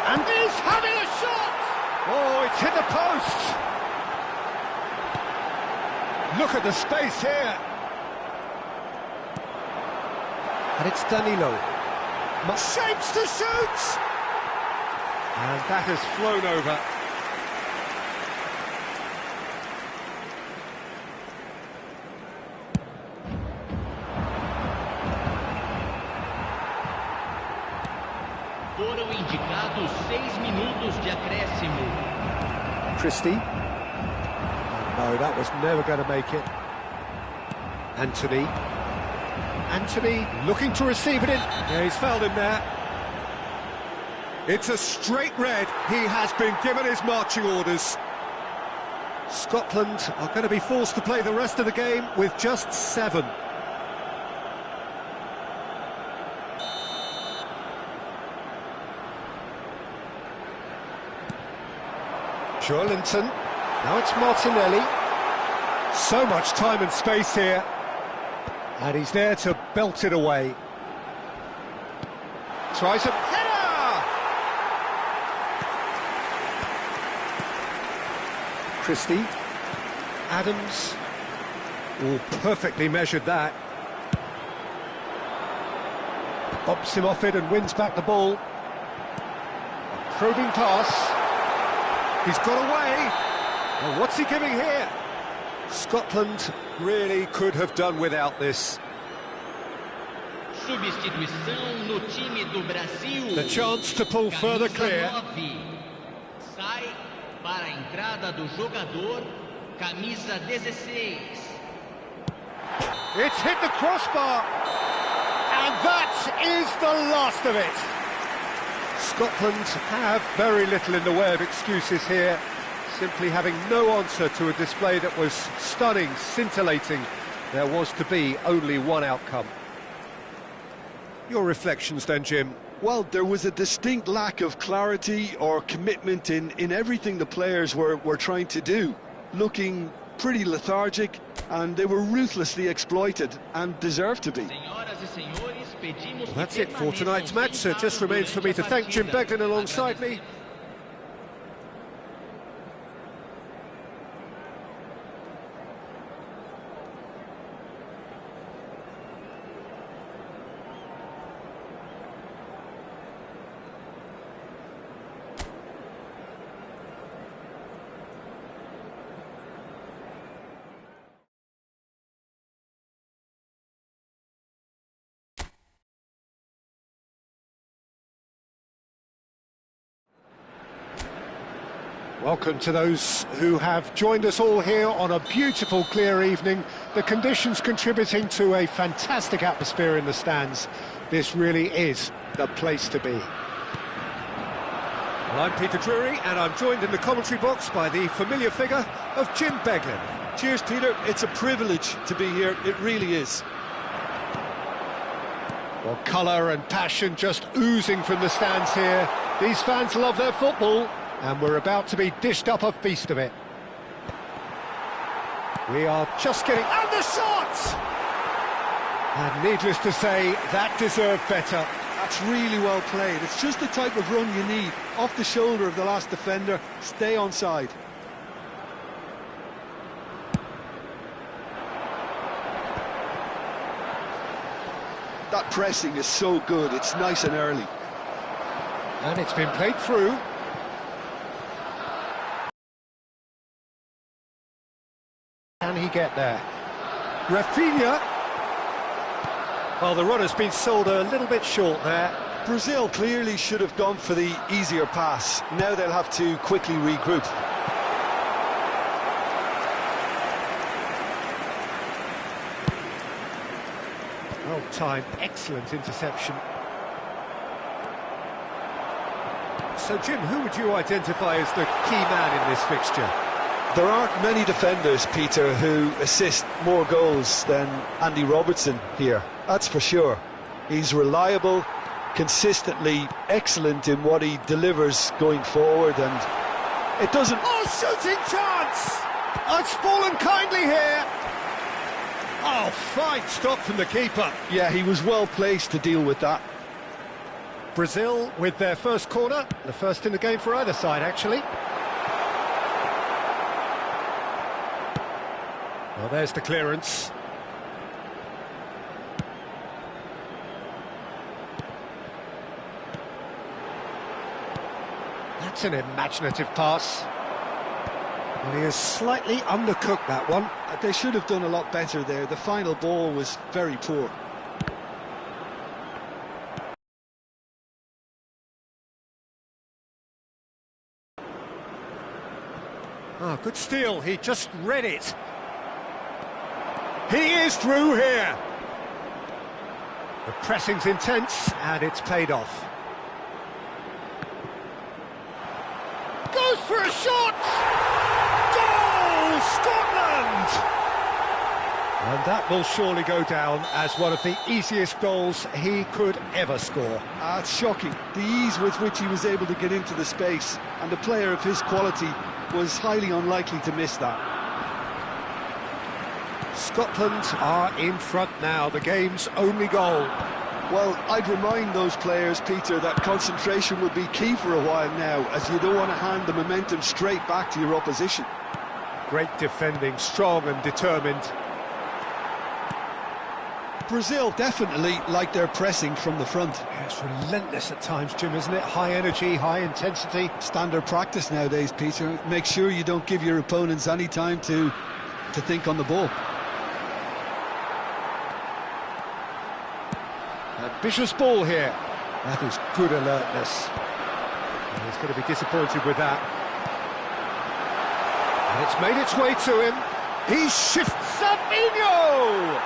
And he's having a shot! Oh, it's hit the post! Look at the space here. And it's Danilo. Shapes to shoot! And that has flown over. Foram indicados 6 minutos de acréscimo. Christie. No, that was never going to make it. Anthony. Anthony looking to receive it in. Yeah, he's fouled him there. It's a straight red. He has been given his marching orders. Scotland are going to be forced to play the rest of the game with just 7. Joelinton. Now it's Martinelli. So much time and space here. And he's there to belt it away. Tries a header! Christie. Adams. Oh, perfectly measured that. Bumps him off it and wins back the ball. A probing pass. He's got away. Well, what's he giving here? Scotland really could have done without this. Substituição no time do Brasil. The chance to pull further clear. Sai para a entrada do jogador, camisa 16. It's hit the crossbar. And that is the last of it. Scotland have very little in the way of excuses here, simply having no answer to a display that was stunning, scintillating. There was to be only one outcome. Your reflections then, Jim? Well, there was a distinct lack of clarity or commitment in everything the players were trying to do. Looking pretty lethargic, and they were ruthlessly exploited and deserved to be. Well, that's it for tonight's match, so it just remains for me to thank Jim Beglin alongside me. Welcome to those who have joined us all here on a beautiful, clear evening. The conditions contributing to a fantastic atmosphere in the stands. This really is the place to be. Well, I'm Peter Drury, and I'm joined in the commentary box by the familiar figure of Jim Beglin. Cheers, Peter. It's a privilege to be here. It really is. Well, colour and passion just oozing from the stands here. These fans love their football, and we're about to be dished up a feast of it. We are just getting... And the shot! And needless to say, that deserved better. That's really well played. It's just the type of run you need. Off the shoulder of the last defender, stay onside. That pressing is so good, it's nice and early. And it's been played through. Can he get there? Rafinha. Well, the run has been sold a little bit short there. Brazil clearly should have gone for the easier pass. Now they'll have to quickly regroup. Well timed, excellent interception. So, Jim, who would you identify as the key man in this fixture? There aren't many defenders, Peter, who assist more goals than Andy Robertson here. That's for sure. He's reliable, consistently excellent in what he delivers going forward, and it doesn't... Oh, shooting chance! Oh, it's fallen kindly here. Oh, fine stop from the keeper. Yeah, he was well placed to deal with that. Brazil with their first corner, the first in the game for either side, actually. Well, there's the clearance. That's an imaginative pass. Well, he has slightly undercooked that one. They should have done a lot better there. The final ball was very poor. Oh, good steal. He just read it. He is through here. The pressing's intense, and it's paid off. Goes for a shot! Goal, Scotland! And that will surely go down as one of the easiest goals he could ever score. It's shocking, the ease with which he was able to get into the space, and a player of his quality was highly unlikely to miss that. Scotland are in front now, the game's only goal. Well, I'd remind those players, Peter, that concentration will be key for a while now, as you don't want to hand the momentum straight back to your opposition. Great defending, strong and determined. Brazil definitely like their pressing from the front. Yeah, it's relentless at times, Jim, isn't it? High energy, high intensity. Standard practice nowadays, Peter. Make sure you don't give your opponents any time to think on the ball. Ambitious ball here. That is good alertness. And he's going to be disappointed with that. And it's made its way to him. He shifts. Savinho!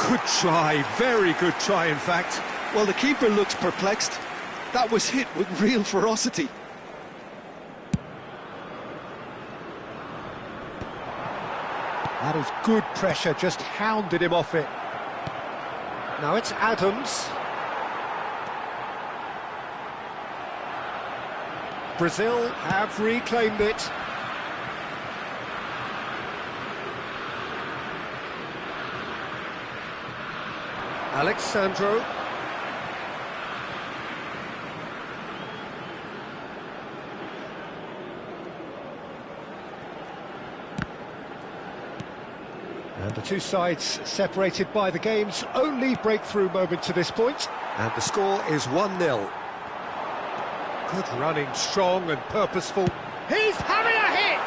Good try, very good try, in fact. Well, the keeper looks perplexed. That was hit with real ferocity. That is good pressure, just hounded him off it. Now it's Adams. Brazil have reclaimed it. Alexandro. And the two sides separated by the game's only breakthrough moment to this point. And the score is 1-0. Good running, strong and purposeful. He's having a hit!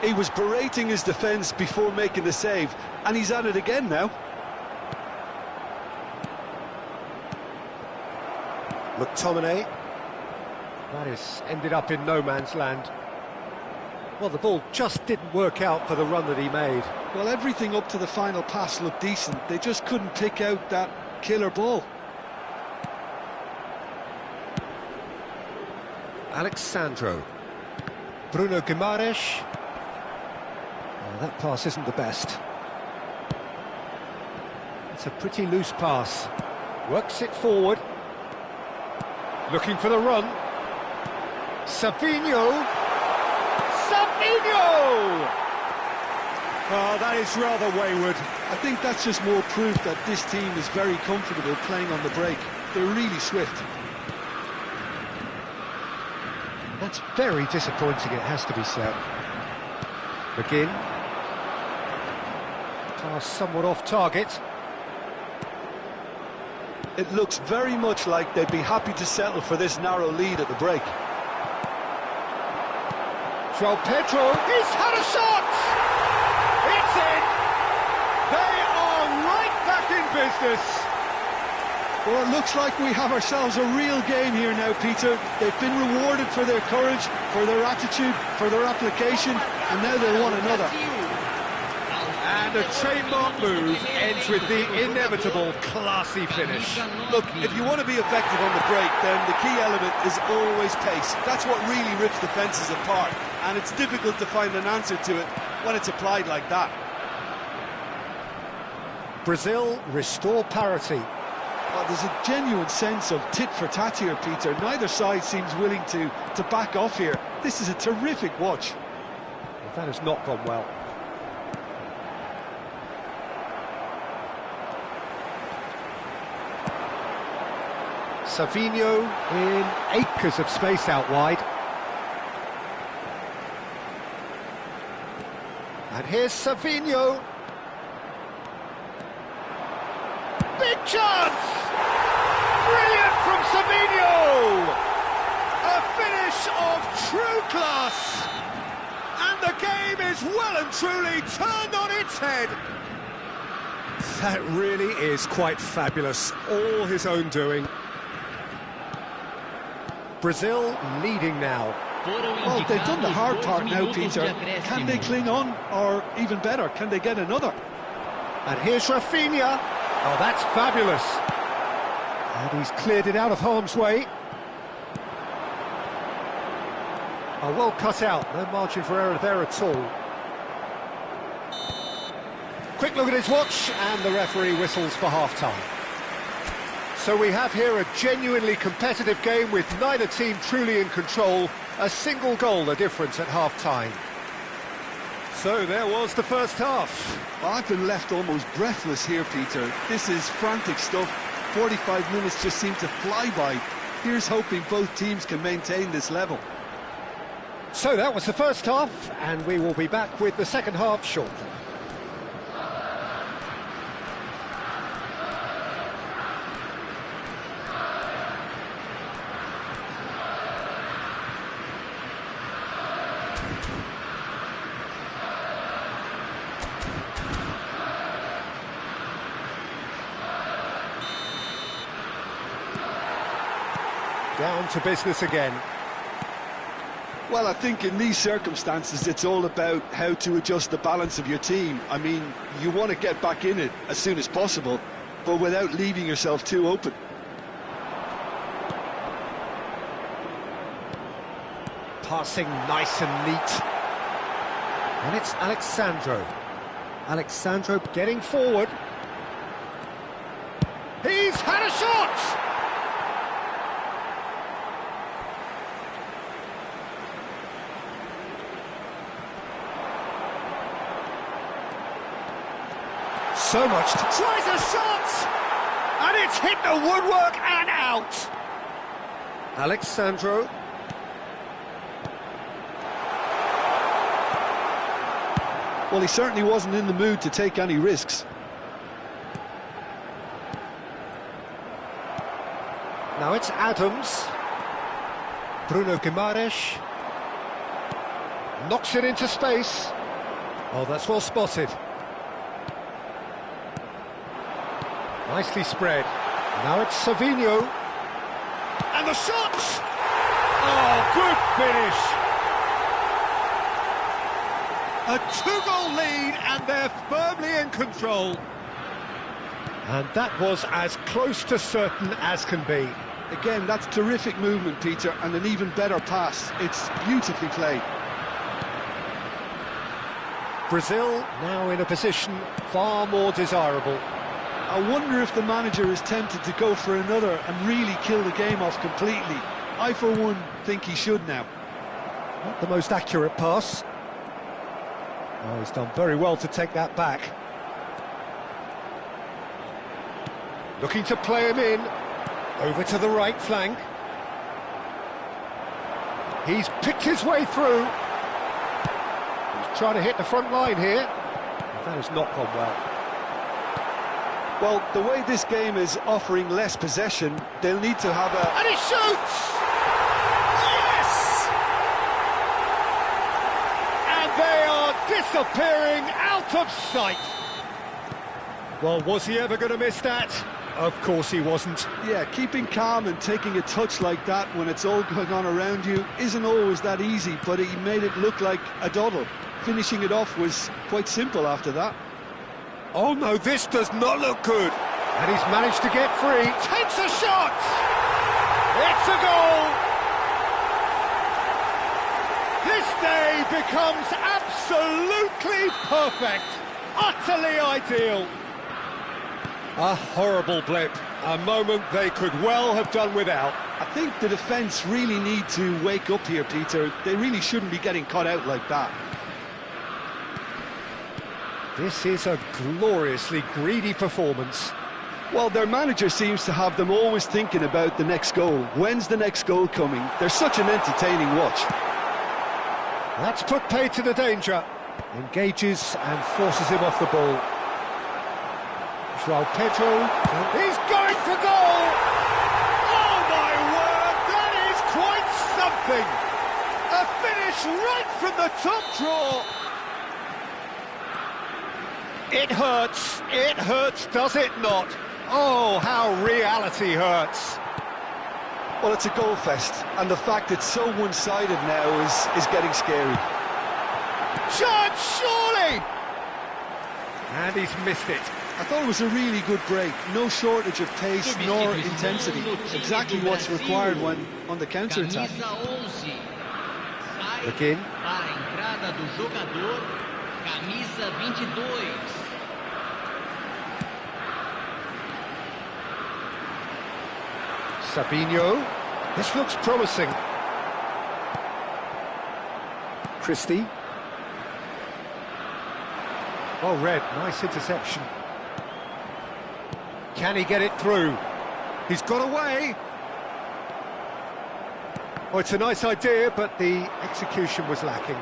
He was berating his defence before making the save, and he's at it again now. McTominay. That is ended up in no man's land. Well, the ball just didn't work out for the run that he made. Well, everything up to the final pass looked decent. They just couldn't pick out that killer ball. Alexandro. Bruno Guimaraes. Oh, that pass isn't the best. It's a pretty loose pass. Works it forward. Looking for the run. Savinho. Savinho! Oh, that is rather wayward. I think that's just more proof that this team is very comfortable playing on the break. They're really swift. That's very disappointing, it has to be said. McGinn. Pass somewhat off target. It looks very much like they'd be happy to settle for this narrow lead at the break. João Pedro, He's had a shot! It's in! They are right back in business! Well, it looks like we have ourselves a real game here now, Peter. They've been rewarded for their courage, for their attitude, for their application, and now they want another. And a trademark move ends with the inevitable classy finish. Look, if you want to be effective on the break, then the key element is always pace. That's what really rips defences apart, and it's difficult to find an answer to it when it's applied like that. Brazil restore parity. Well, there's a genuine sense of tit-for-tat here, Peter. Neither side seems willing to back off here. This is a terrific watch. Well, that has not gone well. Savinho in acres of space out wide. And here's Savinho. Big chance! Brilliant from Savinho! A finish of true class! And the game is well and truly turned on its head! That really is quite fabulous. All his own doing. Brazil leading now. Well, they've done the hard part now, Peter. Can they cling on, or even better, can they get another? And here's Rafinha. Oh, that's fabulous. And he's cleared it out of harm's way. Oh, well cut out. No margin for error there at all. Quick look at his watch, and the referee whistles for half-time. So we have here a genuinely competitive game with neither team truly in control. A single goal the difference at half-time. So there was the first half. Well, I've been left almost breathless here, Peter. This is frantic stuff. 45 minutes just seem to fly by. Here's hoping both teams can maintain this level. So that was the first half, and we will be back with the second half shortly. Down to business again. Well, I think in these circumstances it's all about how to adjust the balance of your team. I mean, you want to get back in it as soon as possible, but without leaving yourself too open. Passing nice and neat. And it's Alexandro. Alexandro getting forward. He's had a shot! So much to... Tries a shot! And it's hit the woodwork and out! Alexandro. Well, he certainly wasn't in the mood to take any risks. Now it's Adams. Bruno Guimaraes. Knocks it into space. Oh, that's well spotted. Nicely spread. Now it's Savinho. And the shot! Oh, good finish! A two-goal lead, and they're firmly in control. And that was as close to certain as can be. Again, that's terrific movement, Peter, and an even better pass. It's beautifully played. Brazil now in a position far more desirable. I wonder if the manager is tempted to go for another and really kill the game off completely. I, for one, think he should now. Not the most accurate pass. Oh, he's done very well to take that back. Looking to play him in. Over to the right flank. He's picked his way through. He's trying to hit the front line here. That has not gone well. Well, the way this game is offering less possession, they'll need to have a... And he shoots! Yes! And they are disappearing out of sight. Well, was he ever going to miss that? Of course he wasn't. Yeah, keeping calm and taking a touch like that when it's all going on around you isn't always that easy, but he made it look like a doddle. Finishing it off was quite simple after that. Oh no, this does not look good. And he's managed to get free. Takes a shot! It's a goal! This day becomes absolutely perfect. Utterly ideal. A horrible blip. A moment they could well have done without. I think the defence really need to wake up here, Peter. They really shouldn't be getting caught out like that. This is a gloriously greedy performance. Well, their manager seems to have them always thinking about the next goal. When's the next goal coming? They're such an entertaining watch. That's put pay to the danger. Engages and forces him off the ball. João Pedro. He's going for goal! Oh my word, that is quite something! A finish right from the top draw! It hurts, does it not? Oh, how reality hurts. Well, it's a goal fest, and the fact it's so one-sided now is getting scary. Chance, surely! And he's missed it. I thought it was a really good break. No shortage of pace nor intensity. Exactly what's required when on the counter-attack. Again. Para a entrada do jogador, camisa 22. Savinho. This looks promising. Christie. Oh, Red, nice interception. Can he get it through? He's got away. Oh, it's a nice idea, but the execution was lacking.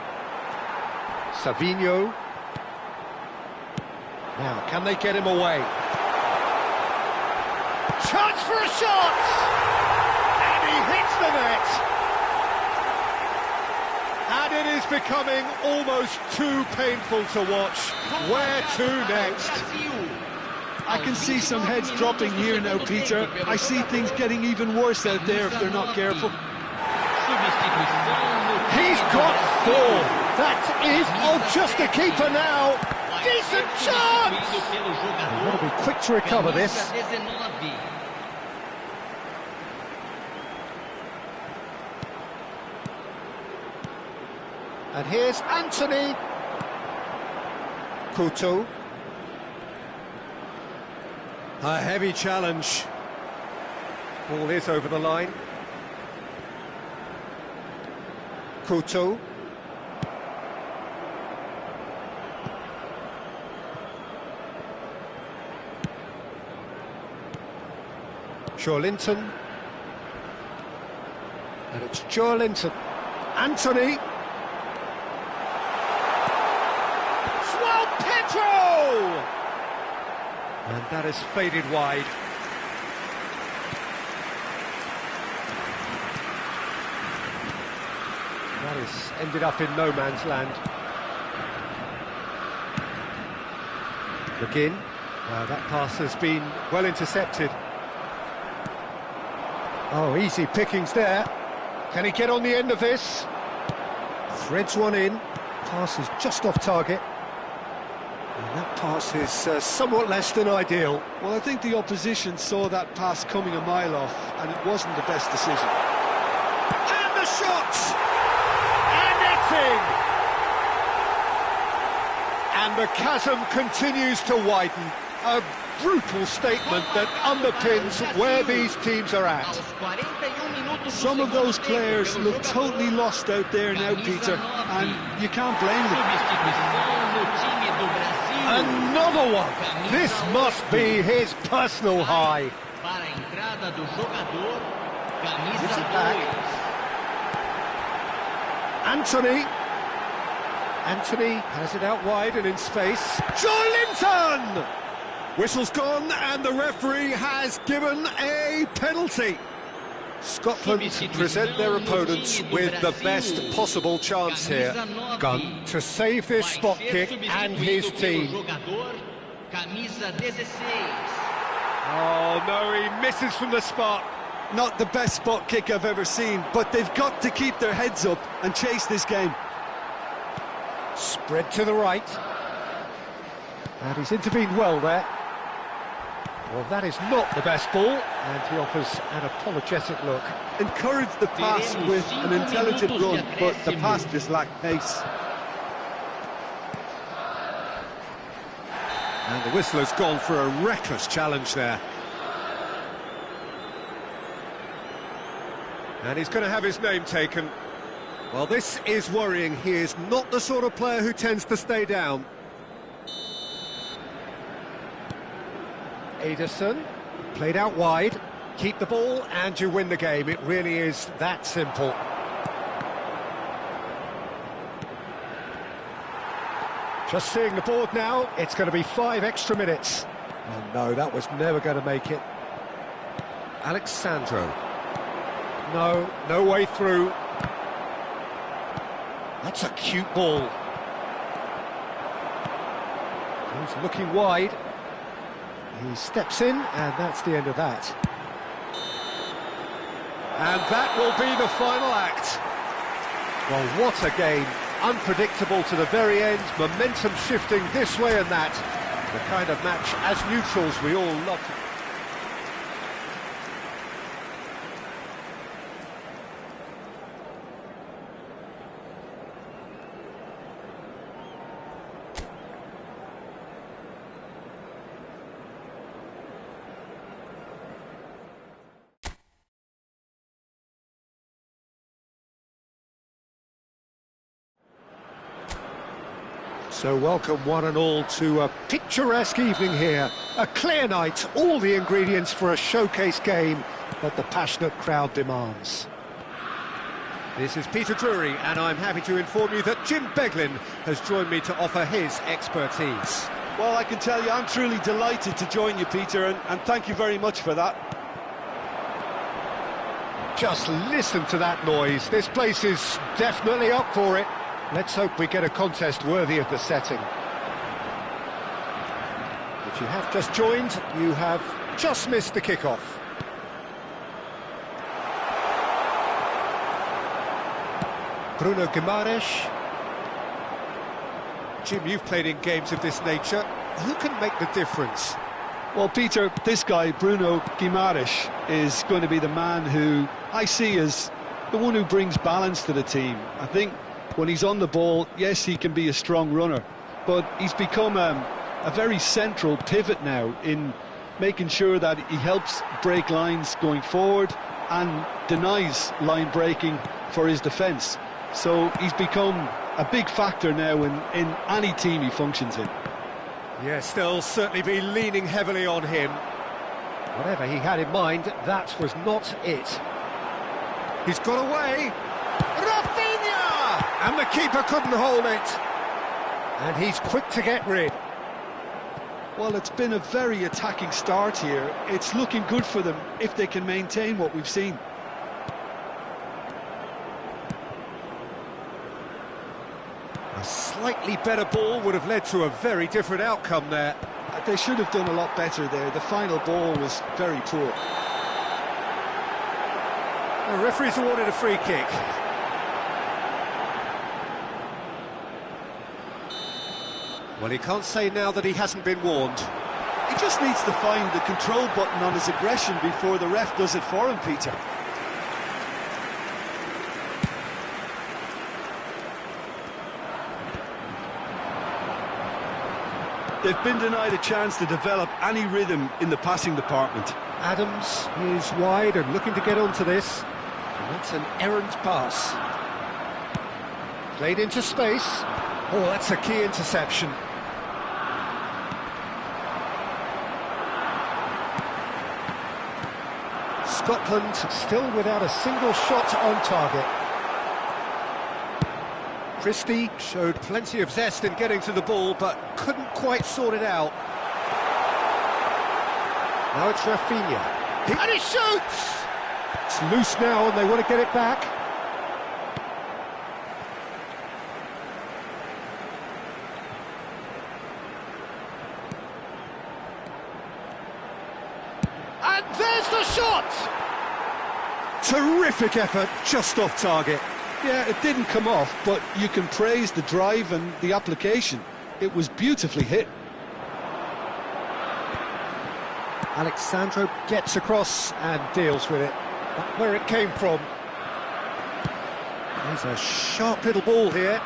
Savinho. Now, can they get him away? Chance for a shot! And he hits the net! And it is becoming almost too painful to watch. Where to next? I can see some heads dropping here now, Peter. I see things getting even worse out there if they're not careful. He's got four. That is, oh, just a keeper now. Decent chance. They've got to be quick to recover this. And here's Anthony. Couto. A heavy challenge. Ball is over the line. Couto. Joelinton. And it's Joelinton. Anthony. João Pedro! And that has faded wide. That has ended up in no man's land. McGinn. That pass has been well intercepted. Oh, easy pickings there. Can he get on the end of this? Threads one in. Pass is just off target. And that pass is somewhat less than ideal. Well, I think the opposition saw that pass coming a mile off, and it wasn't the best decision. And the shot! And it's in! And the chasm continues to widen. A brutal statement that underpins where these teams are at. Some of those players look totally lost out there now, Peter, and you can't blame them. Another one! This must be his personal high. Gives it back. Anthony has it out wide and in space. Joelinton! Whistle's gone and the referee has given a penalty. Scotland present their opponents with the best possible chance here. Gunn to save this spot kick and his team. Oh no, he misses from the spot. Not the best spot kick I've ever seen, but they've got to keep their heads up and chase this game. Spread to the right. And he's intervened well there. Well, that is not the best ball, and he offers an apologetic look. Encouraged the pass with an intelligent run, but the pass just lacked pace. And the whistler's gone for a reckless challenge there. And he's going to have his name taken. Well, this is worrying. He is not the sort of player who tends to stay down. Ederson, played out wide, keep the ball and you win the game. It really is that simple. Just seeing the board now, it's going to be 5 extra minutes. Oh no, that was never going to make it. Alexandro. No, no way through. That's a cute ball. He's looking wide. He steps in, and that's the end of that. And that will be the final act. Well, what a game. Unpredictable to the very end, momentum shifting this way and that. The kind of match, as neutrals, we all love. So welcome one and all to a picturesque evening here. A clear night, all the ingredients for a showcase game that the passionate crowd demands. This is Peter Drury, and I'm happy to inform you that Jim Beglin has joined me to offer his expertise. Well, I can tell you I'm truly delighted to join you, Peter, and thank you very much for that. Just listen to that noise. This place is definitely up for it. Let's hope we get a contest worthy of the setting. If you have just joined, you have just missed the kickoff. Bruno Guimaraes. Jim, you've played in games of this nature. Who can make the difference? Well, Peter, this guy, Bruno Guimaraes, is going to be the man who I see as the one who brings balance to the team. I think when he's on the ball, yes, he can be a strong runner, but he's become a very central pivot now in making sure that he helps break lines going forward and denies line breaking for his defence. So he's become a big factor now in any team he functions in. Yes, they'll certainly be leaning heavily on him. Whatever he had in mind, that was not it. He's got away. Rafinha! And the keeper couldn't hold it. And he's quick to get rid. Well, it's been a very attacking start here. It's looking good for them if they can maintain what we've seen. A slightly better ball would have led to a very different outcome there. They should have done a lot better there. The final ball was very poor. The referee's awarded a free kick. Well, he can't say now that he hasn't been warned. He just needs to find the control button on his aggression before the ref does it for him, Peter. They've been denied a chance to develop any rhythm in the passing department. Adams is wide and looking to get onto this. And that's an errant pass. Played into space. Oh, that's a key interception. Scotland still without a single shot on target. Christie showed plenty of zest in getting to the ball, but couldn't quite sort it out. Now it's Rafinha. And he shoots! It's loose now and they want to get it back. And there's the shot! Terrific effort, just off target. Yeah, it didn't come off, but you can praise the drive and the application. It was beautifully hit. Alexandro gets across and deals with it. That's where it came from. There's a sharp little ball here.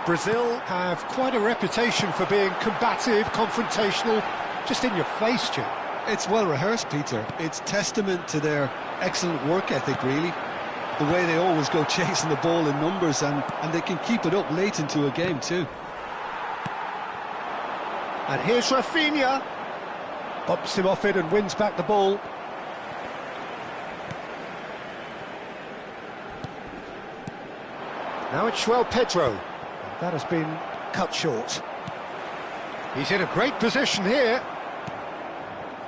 Brazil have quite a reputation for being combative, confrontational, just in your face, Jim. It's well rehearsed, Peter. It's testament to their excellent work ethic, really. The way they always go chasing the ball in numbers, and they can keep it up late into a game too. And here's Rafinha. Bumps him off it and wins back the ball. Now it's João Pedro. That has been cut short. He's in a great position here.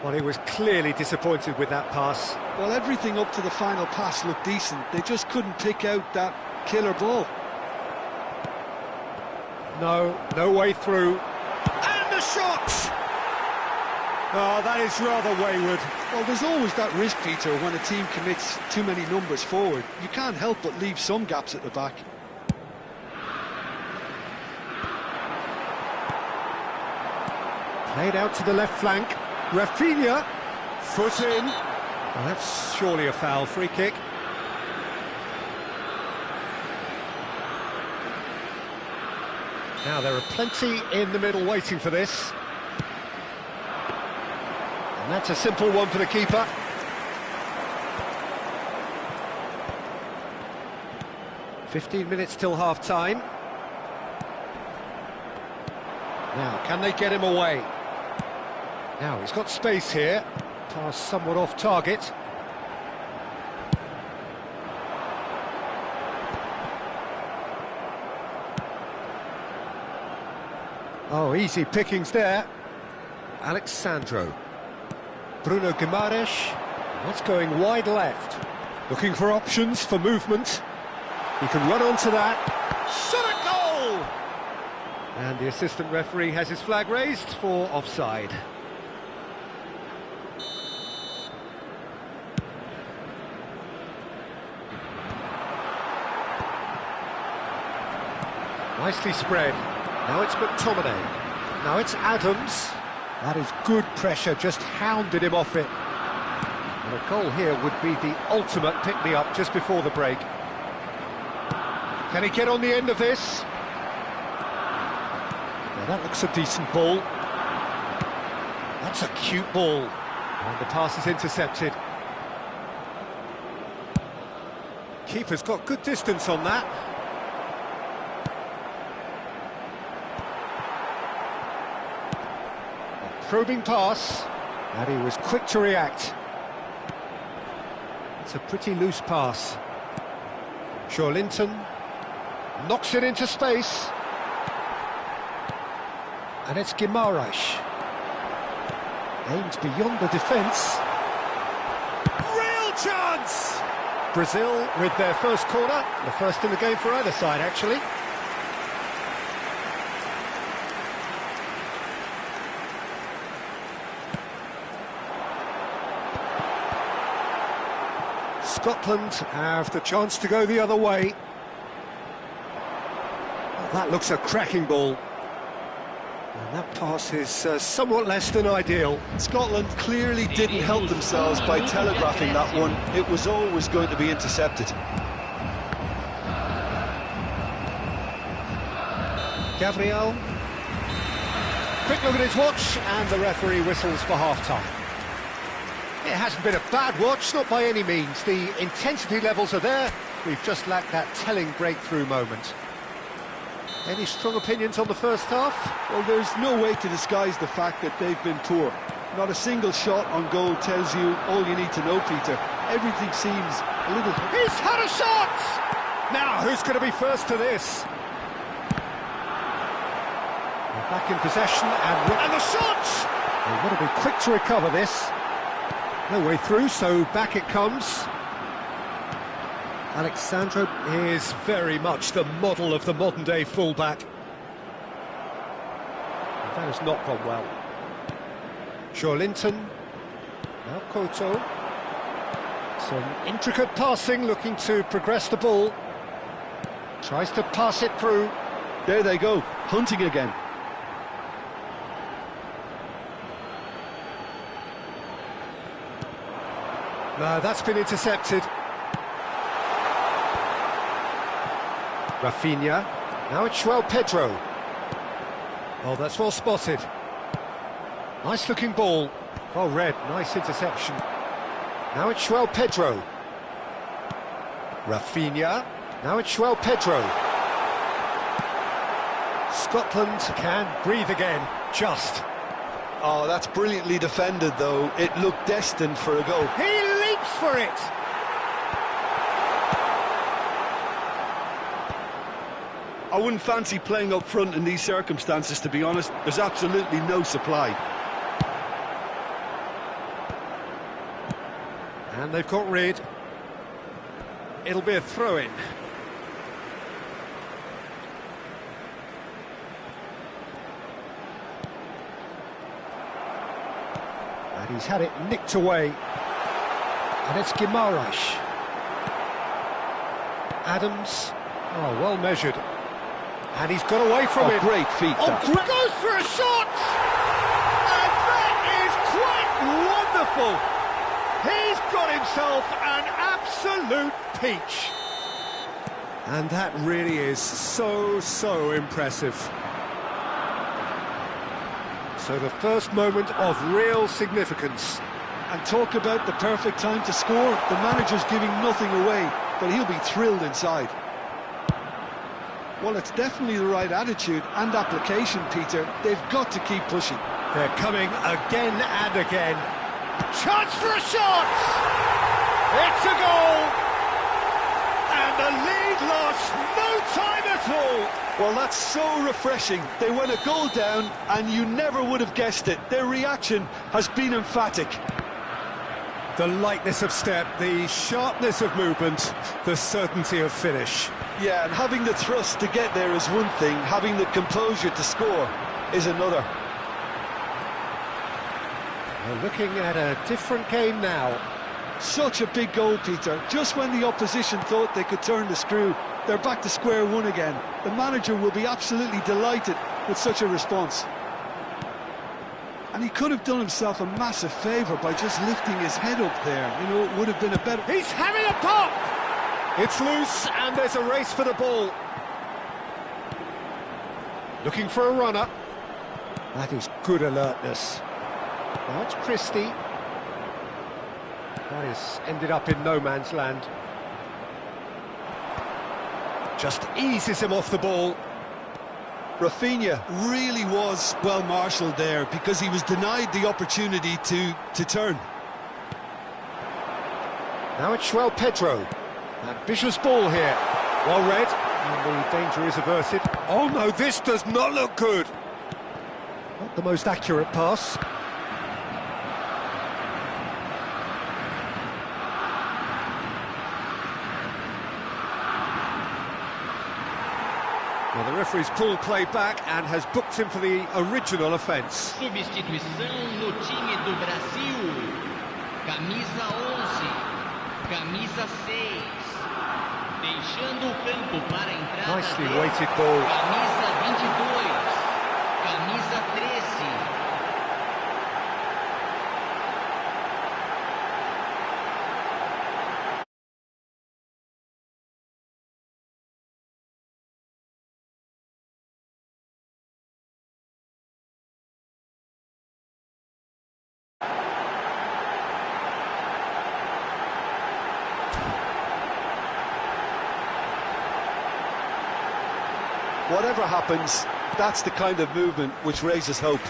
Well, he was clearly disappointed with that pass. Well, everything up to the final pass looked decent. They just couldn't pick out that killer ball. No way through. And the shot! Oh, that is rather wayward. Well, there's always that risk, Peter, when a team commits too many numbers forward. You can't help but leave some gaps at the back. Played out to the left flank. Rafinha, foot in. Well, that's surely a foul. Free kick. Now there are plenty in the middle waiting for this. And that's a simple one for the keeper. "15 minutes till half-time. Now, can they get him away? Now, he's got space here. Pass somewhat off target. Oh, easy pickings there. Alexandro. Bruno Guimaraes. That's going wide left. Looking for options for movement. He can run onto that. Shot a goal! And the assistant referee has his flag raised for offside. Nicely spread. Now it's McTominay. Now it's Adams. That is good pressure, just hounded him off it. And a goal here would be the ultimate pick-me-up just before the break. Can he get on the end of this? Now that looks a decent ball. That's a cute ball. And the pass is intercepted. Keeper's got good distance on that. Probing pass, and he was quick to react. It's a pretty loose pass. Linton knocks it into space, and it's Guimaraes. Aims beyond the defence. Real chance! Brazil with their first corner, the first in the game for either side, actually. Scotland have the chance to go the other way. Well, that looks a cracking ball. And that pass is somewhat less than ideal. Scotland clearly didn't help themselves by telegraphing that one. It was always going to be intercepted. Gabriel. Quick look at his watch, and the referee whistles for half-time. It hasn't been a bad watch, not by any means. The intensity levels are there. We've just lacked that telling breakthrough moment. Any strong opinions on the first half? Well, there's no way to disguise the fact that they've been poor. Not a single shot on goal tells you all you need to know, Peter. Everything seems a little... He's had a shot! Now, who's going to be first to this? They're back in possession, and the shot! They want to be quick to recover this. No way through, so back it comes. Alexandro is very much the model of the modern-day fullback. That has not gone well. Linton. Now Koto. Some intricate passing, looking to progress the ball. Tries to pass it through. There they go, hunting again. No, that's been intercepted. Rafinha. Now it's Pedro. Oh, that's well spotted. Nice looking ball. Oh, Red, nice interception. Now it's Pedro. Rafinha. Now it's Pedro. Scotland can breathe again, just. Oh, that's brilliantly defended, though. It looked destined for a goal. He leaps for it! I wouldn't fancy playing up front in these circumstances, to be honest. There's absolutely no supply. And they've got rid. It'll be a throw-in. And he's had it nicked away. And it's Guimaraes. Adams. Oh, well measured. And he's got away from it. Great feat, that. Goes for a shot! And that is quite wonderful! He's got himself an absolute peach. And that really is so impressive. So the first moment of real significance. And talk about the perfect time to score. The manager's giving nothing away, but he'll be thrilled inside. Well, it's definitely the right attitude and application, Peter. They've got to keep pushing. They're coming again and again. Chance for a shot! It's a goal! And the lead lost no time at all! Well, that's so refreshing. They went a goal down, and you never would have guessed it. Their reaction has been emphatic. The lightness of step, the sharpness of movement, the certainty of finish. Yeah, and having the thrust to get there is one thing, having the composure to score is another. We're looking at a different game now. Such a big goal, Peter. Just when the opposition thought they could turn the screw, they're back to square one again. The manager will be absolutely delighted with such a response. And he could have done himself a massive favour by just lifting his head up there. You know, it would have been a better... He's having a pop! It's loose, and there's a race for the ball. Looking for a runner. That is good alertness. Now it's Christie. That has ended up in no man's land. Just eases him off the ball. Rafinha really was well marshalled there because he was denied the opportunity to turn. Now it's Pedro. Ambitious ball here. Well read, and the danger is averted. Oh no, this does not look good. Not the most accurate pass. Well, the referee's pulled play back and has booked him for the original offence. Substituição no time do Brasil. Camisa 11. Camisa 6. Deixando o campo para a entrada. Nicely weighted ball. Camisa 22. Camisa 13. Whatever happens, that's the kind of movement which raises hope.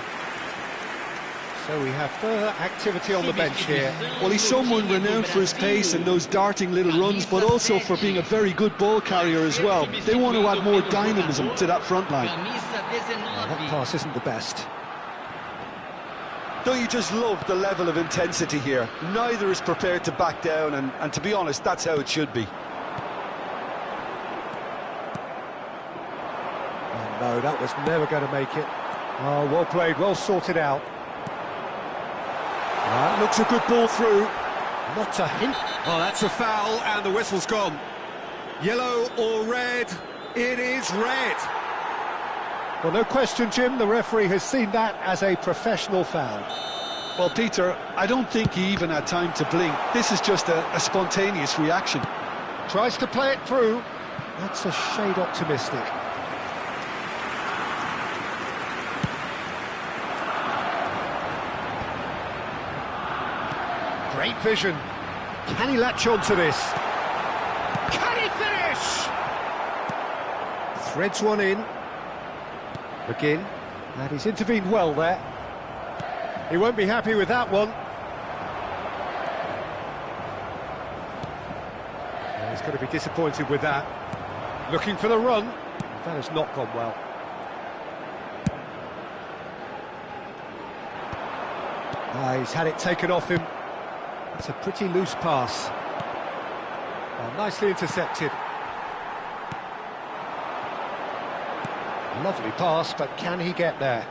So we have further activity on the bench here. Well, he's someone renowned for his pace and those darting little runs, but also for being a very good ball carrier as well. They want to add more dynamism to that front line. That pass isn't the best. Don't you just love the level of intensity here? Neither is prepared to back down, and to be honest, that's how it should be. No, that was never going to make it. Oh, well played, well sorted out. That looks a good ball through. Not a hint. Oh, that's a foul, and the whistle's gone. Yellow or red? It is red. Well, no question, Jim, the referee has seen that as a professional foul. Well, Peter, I don't think he even had time to blink. This is just a spontaneous reaction. Tries to play it through. That's a shade optimistic. Great vision. Can he latch on to this? Can he finish? Threads one in. McGinn. And he's intervened well there. He won't be happy with that one. And he's going to be disappointed with that. Looking for the run. That has not gone well. He's had it taken off him. It's a pretty loose pass. Well, nicely intercepted. Lovely pass, but can he get there?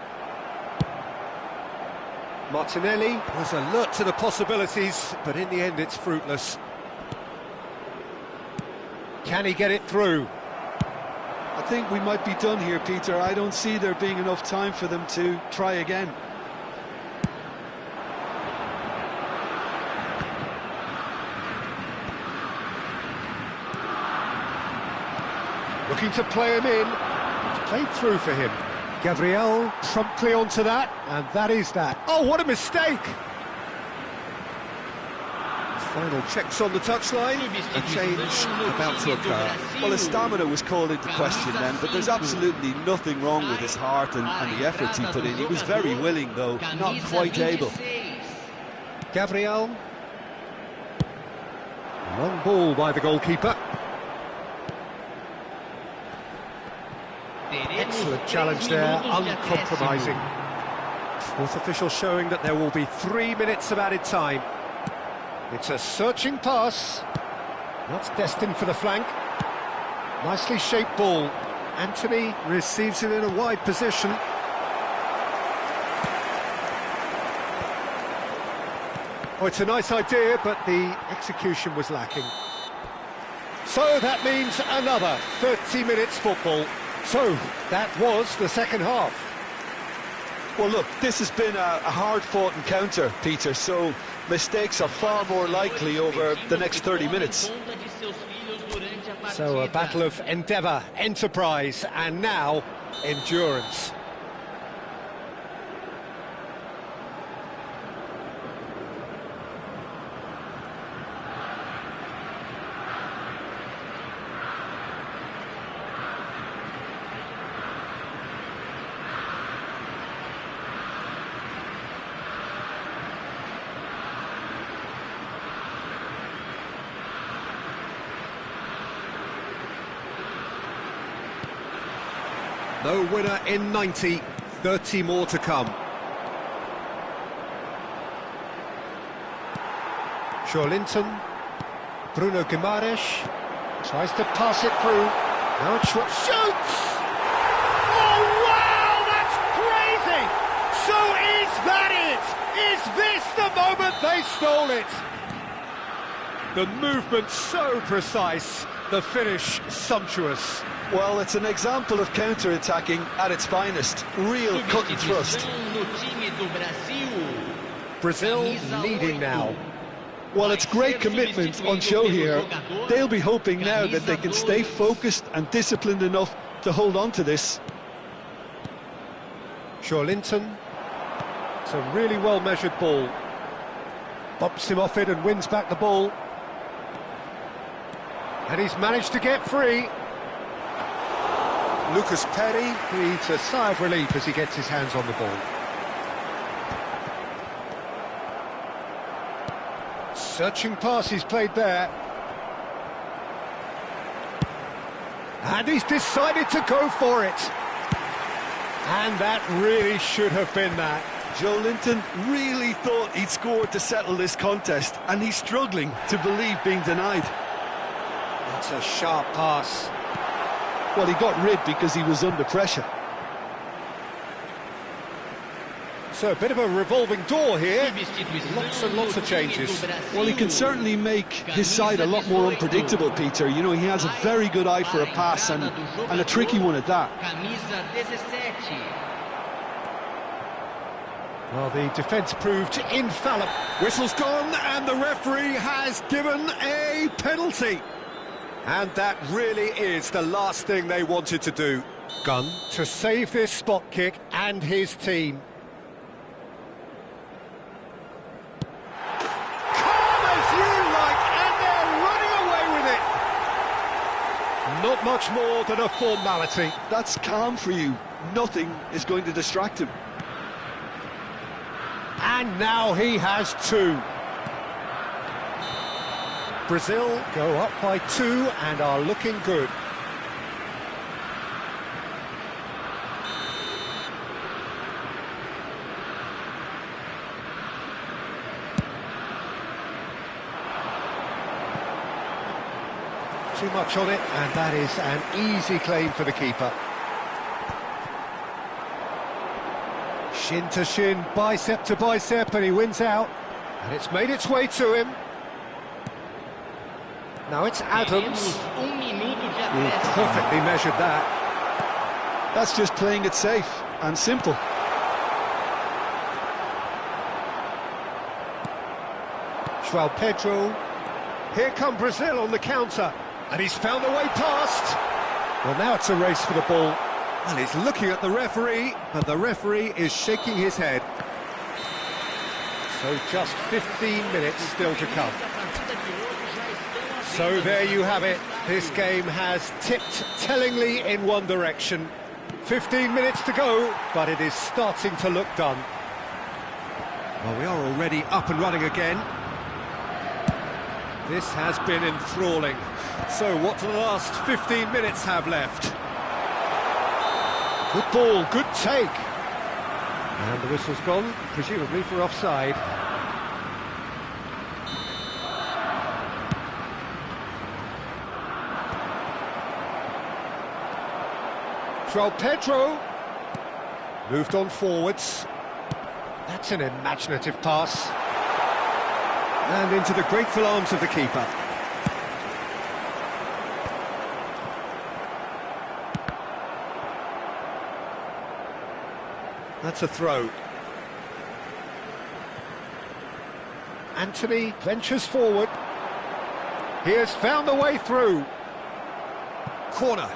Martinelli was alert to the possibilities, but in the end it's fruitless. Can he get it through? I think we might be done here, Peter. I don't see there being enough time for them to try again. Looking to play him in. It's played through for him. Gabriel promptly onto that, and that is that. Oh, what a mistake! Final checks on the touchline. A change about to occur. Well, his stamina was called into question then, but there's absolutely nothing wrong with his heart and the efforts he put in. He was very willing, though, not quite able. Gabriel. Long ball by the goalkeeper. Excellent challenge there, uncompromising. Fourth official showing that there will be 3 minutes of added time. It's a searching pass. That's destined for the flank. Nicely shaped ball. Anthony receives it in a wide position. Oh, it's a nice idea, but the execution was lacking. So that means another 30 minutes football. So, that was the second half. Well, look, this has been a hard-fought encounter, Peter, so mistakes are far more likely over the next 30 minutes. So, a battle of endeavour, enterprise, and now endurance. No winner in 90, 30 more to come. Linton, Bruno Guimaraes tries to pass it through. Now it's shoots! Oh, wow, that's crazy! So is that it? Is this the moment they stole it? The movement so precise, the finish sumptuous. Well, it's an example of counter-attacking at its finest. Real cut and thrust. No time do Brasil. Brazil leading now. Well, it's great commitment on show here. They'll be hoping now that they can stay focused and disciplined enough to hold on to this. Linton. It's a really well-measured ball. Bumps him off it and wins back the ball. And he's managed to get free. Lucas Perry breathes a sigh of relief as he gets his hands on the ball. Searching pass he's played there. And he's decided to go for it. And that really should have been that. Joe Linton really thought he'd scored to settle this contest, and he's struggling to believe being denied. That's a sharp pass. Well, he got rid because he was under pressure. So a bit of a revolving door here. Lots and lots of changes. Well, he can certainly make his side a lot more unpredictable, Peter. You know, he has a very good eye for a pass, and a tricky one at that. Camisa 17. Well, the defence proved infallible. Whistle's gone, and the referee has given a penalty. And that really is the last thing they wanted to do. Gunn to save this spot kick and his team. Calm as you like, and they're running away with it. Not much more than a formality. That's calm for you. Nothing is going to distract him. And now he has two. Brazil go up by 2 and are looking good. Too much on it, and that is an easy claim for the keeper. Shin to shin, bicep to bicep, and he wins out. And it's made its way to him. Now it's Adams. Perfectly measured that. That's just playing it safe and simple. João Pedro. Here come Brazil on the counter. And he's found a way past. Well, now it's a race for the ball. And he's looking at the referee, but the referee is shaking his head. So just 15 minutes still to come. So there you have it. This game has tipped tellingly in one direction. 15 minutes to go, but it is starting to look done. Well, we are already up and running again. This has been enthralling. So what do the last 15 minutes have left? Good ball, good take. And the whistle's gone, presumably for offside. João Pedro moved on forwards. That's an imaginative pass. And into the grateful arms of the keeper. That's a throw. Anthony ventures forward. He has found a way through. Corner.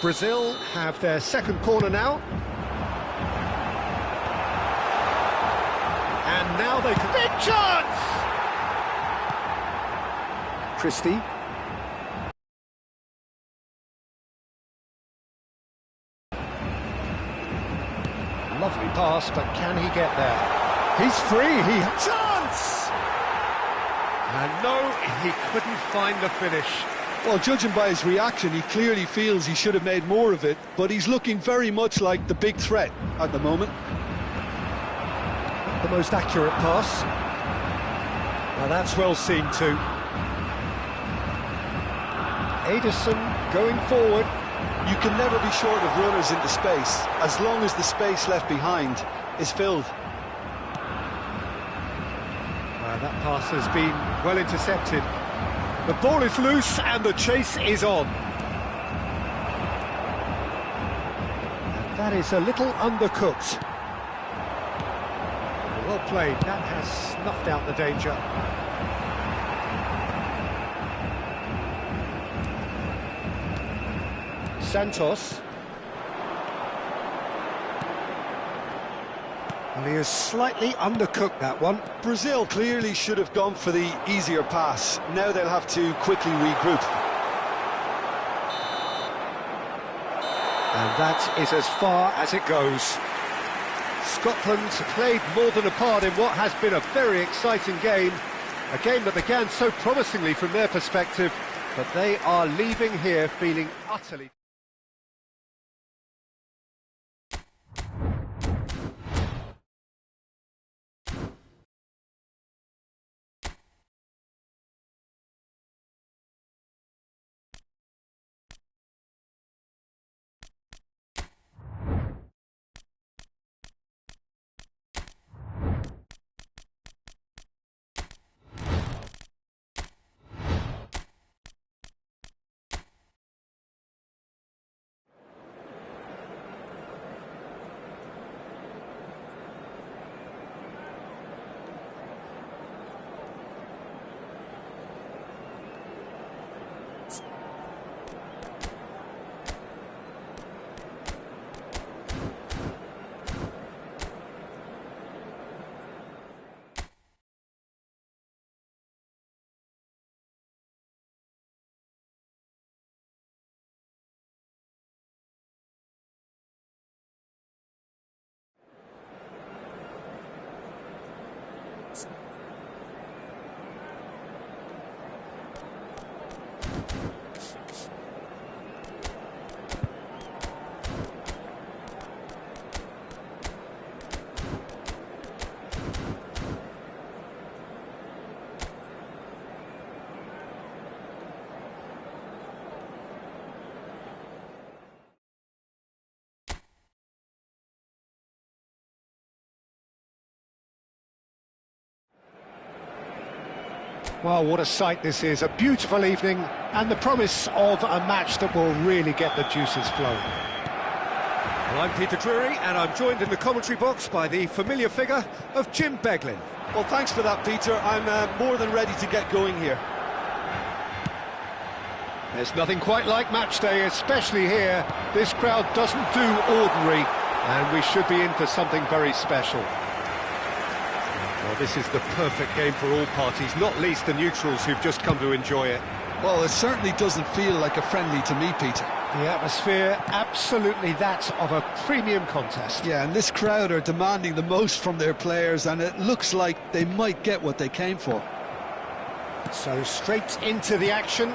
Brazil have their second corner now. And now they can... Big chance! Christie. Lovely pass, but can he get there? He's free, chance! And no, he couldn't find the finish. Well, judging by his reaction, he clearly feels he should have made more of it, but he's looking very much like the big threat at the moment. The most accurate pass. Now that's well seen too. Ederson going forward. You can never be short of runners into space, as long as the space left behind is filled. That pass has been well intercepted. The ball is loose and the chase is on. And that is a little undercooked. Well played, that has snuffed out the danger. Santos. Well, he has slightly undercooked that one. Brazil clearly should have gone for the easier pass. Now they'll have to quickly regroup. And that is as far as it goes. Scotland played more than a part in what has been a very exciting game. A game that began so promisingly from their perspective, but they are leaving here feeling utterly... Well, what a sight this is, a beautiful evening and the promise of a match that will really get the juices flowing. Well, I'm Peter Drury and I'm joined in the commentary box by the familiar figure of Jim Beglin. Well, thanks for that, Peter. I'm more than ready to get going here. There's nothing quite like match day, especially here. This crowd doesn't do ordinary and we should be in for something very special. Well, this is the perfect game for all parties, not least the neutrals who've just come to enjoy it. Well, it certainly doesn't feel like a friendly to me, Peter. The atmosphere, absolutely that of a premium contest. Yeah, and this crowd are demanding the most from their players, and it looks like they might get what they came for. So straight into the action.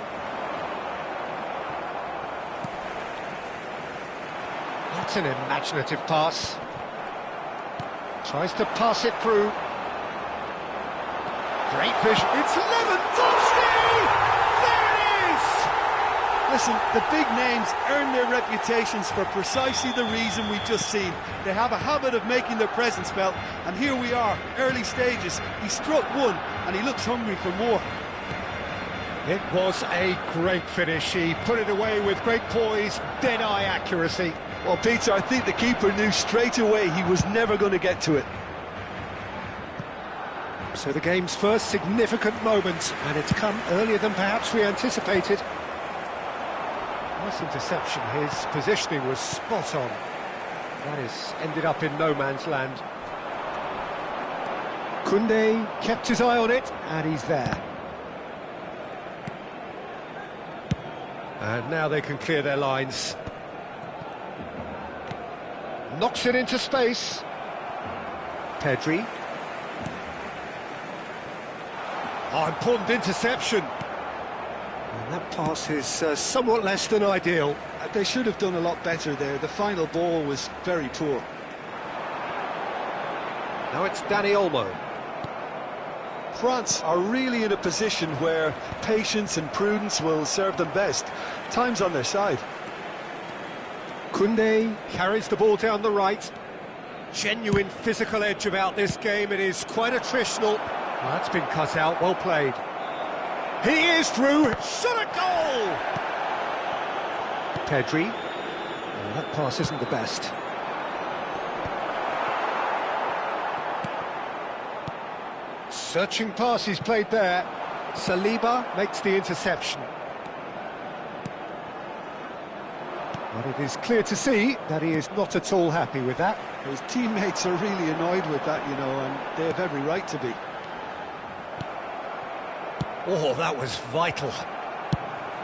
What an imaginative pass. Tries to pass it through. Great vision. It's Lewandowski! There it is! Listen, the big names earn their reputations for precisely the reason we've just seen. They have a habit of making their presence felt, and here we are, early stages. He struck one, and he looks hungry for more. It was a great finish. He put it away with great poise, dead-eye accuracy. Well, Peter, I think the keeper knew straight away he was never going to get to it. So the game's first significant moment, and it's come earlier than perhaps we anticipated. Nice interception, his positioning was spot on. That has ended up in no man's land. Koundé kept his eye on it, and he's there. And now they can clear their lines. Knocks it into space. Pedri. Oh, important interception. And that pass is somewhat less than ideal. They should have done a lot better there. The final ball was very poor. Now it's Dani Olmo. France are really in a position where patience and prudence will serve them best. Time's on their side. Koundé carries the ball down the right. Genuine physical edge about this game. It is quite attritional. Well, that's been cut out, well played. He is through, shot a goal! Pedri. Well, that pass isn't the best. Searching pass he's played there. Saliba makes the interception. But it is clear to see that he is not at all happy with that. His teammates are really annoyed with that, you know, and they have every right to be. Oh, that was vital.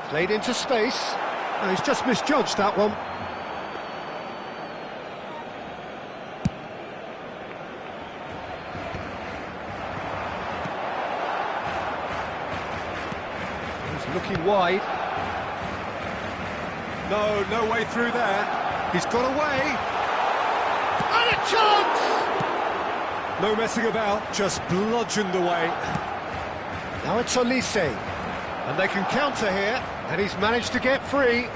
Played into space. Oh, he's just misjudged that one. He's looking wide. No way through there. He's got away. And a chance! No messing about, just bludgeoned away. Now it's Olise. And they can counter here, and he's managed to get free.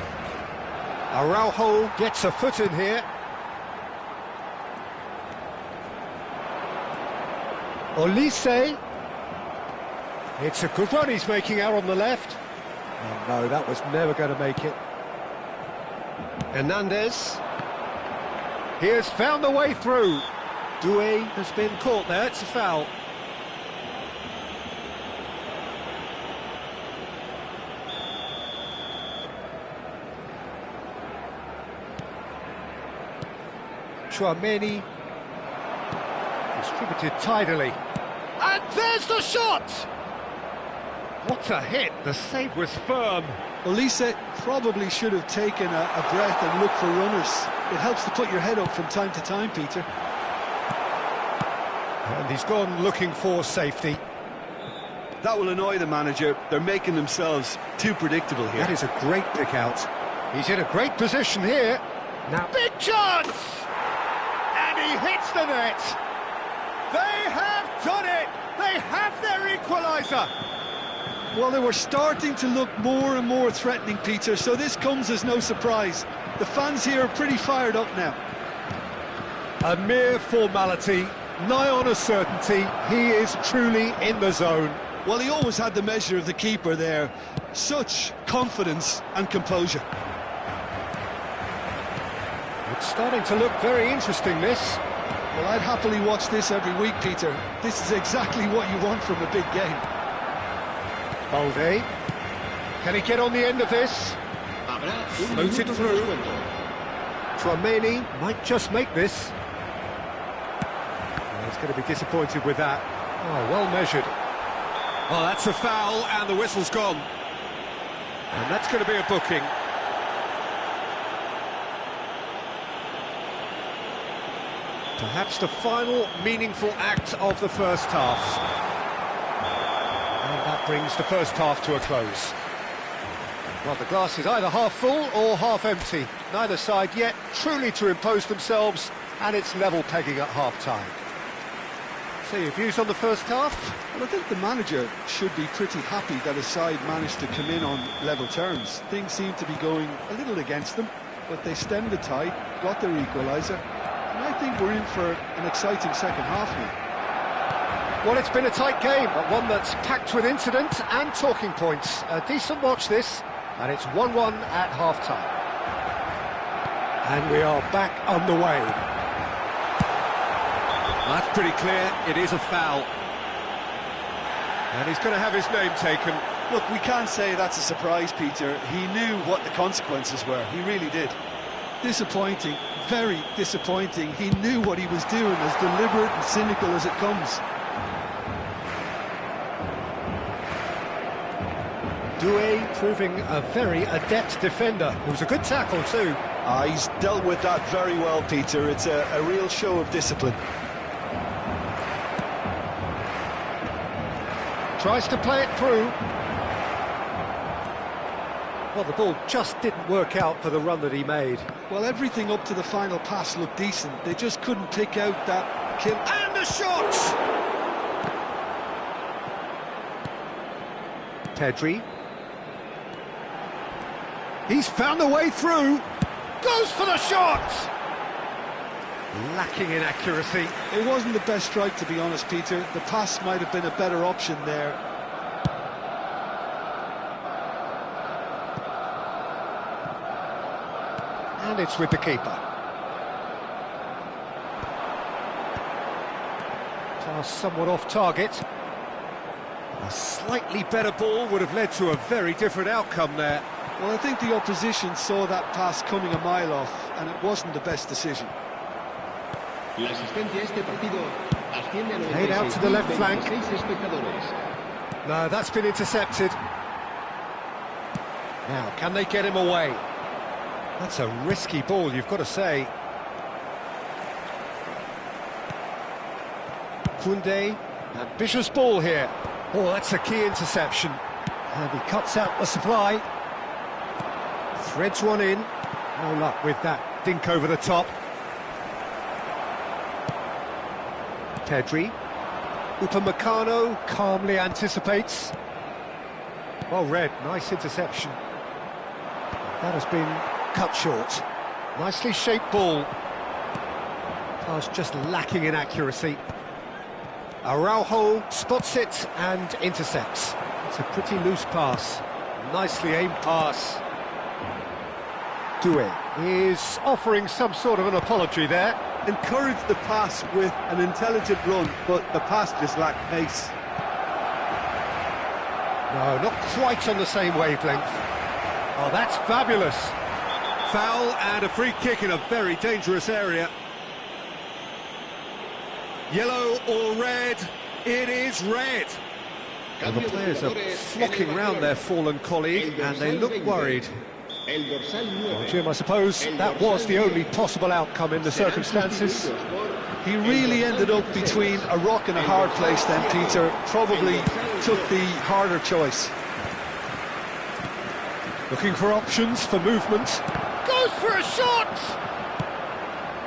Araujo gets a foot in here. Olise. It's a good run he's making out on the left. Oh no, that was never going to make it. Hernandez. He has found a way through. Doué has been caught there, it's a foul. Tchouaméni. Distributed tidily. And there's the shot! What a hit, the save was firm. Olise probably should have taken a breath and looked for runners. It helps to put your head up from time to time, Peter. And he's gone looking for safety. That will annoy the manager. They're making themselves too predictable here. That is a great pick out. He's in a great position here. Now, big chance! And he hits the net. They have done it! They have their equaliser! Well, they were starting to look more and more threatening, Peter, so this comes as no surprise. The fans here are pretty fired up now. A mere formality, nigh on a certainty. He is truly in the zone. Well, he always had the measure of the keeper there. Such confidence and composure. It's starting to look very interesting, this. Well, I'd happily watch this every week, Peter. This is exactly what you want from a big game. Balde. Can he get on the end of this? Floated through. Tchouaméni might just make this. Well, he's going to be disappointed with that. Oh, well measured. Oh, that's a foul, and the whistle's gone. And that's going to be a booking. Perhaps the final meaningful act of the first half. And that brings the first half to a close. Well, the glass is either half full or half empty. Neither side yet truly to impose themselves, and it's level pegging at half-time. So your views on the first half? Well, I think the manager should be pretty happy that his side managed to come in on level terms. Things seem to be going a little against them, but they stemmed the tide, got their equaliser, and I think we're in for an exciting second half now. Well, it's been a tight game, but one that's packed with incident and talking points. A decent watch this, and it's 1-1 at half-time. And we are back underway. That's pretty clear, it is a foul. And he's going to have his name taken. Look, we can't say that's a surprise, Peter. He knew what the consequences were, he really did. Disappointing, very disappointing. He knew what he was doing, as deliberate and cynical as it comes. Doué proving a very adept defender. It was a good tackle too. He's dealt with that very well, Peter. It's a real show of discipline. Tries to play it through. Well, the ball just didn't work out for the run that he made. Well, everything up to the final pass looked decent. They just couldn't pick out that kill. And a shot! Pedri. He's found a way through. Goes for the shot! Lacking in accuracy. It wasn't the best strike, to be honest, Peter. The pass might have been a better option there. And it's with the keeper. Pass somewhat off target. A slightly better ball would have led to a very different outcome there. Well, I think the opposition saw that pass coming a mile off, and it wasn't the best decision. Played out to the left flank. No, that's been intercepted. Now, can they get him away? That's a risky ball, you've got to say. Koundé, ambitious ball here. Oh, that's a key interception. And he cuts out the supply. Threads one in. No luck with that dink over the top. Pedri. Upamecano calmly anticipates. Well read, nice interception. That has been cut short. Nicely shaped ball. Pass just lacking in accuracy. Araujo spots it and intercepts. It's a pretty loose pass. Nicely aimed pass. Doué is offering some sort of an apology there. Encouraged the pass with an intelligent run, but the pass just lacked pace. No, not quite on the same wavelength. Oh, that's fabulous. Foul and a free kick in a very dangerous area. Yellow or red? It is red. Well, the players are flocking round their fallen colleague and they look worried. Well, Jim, I suppose that was the only possible outcome in the circumstances. He really ended up between a rock and a hard place then, Peter. Probably took the harder choice. Looking for options for movement. Goes for a shot!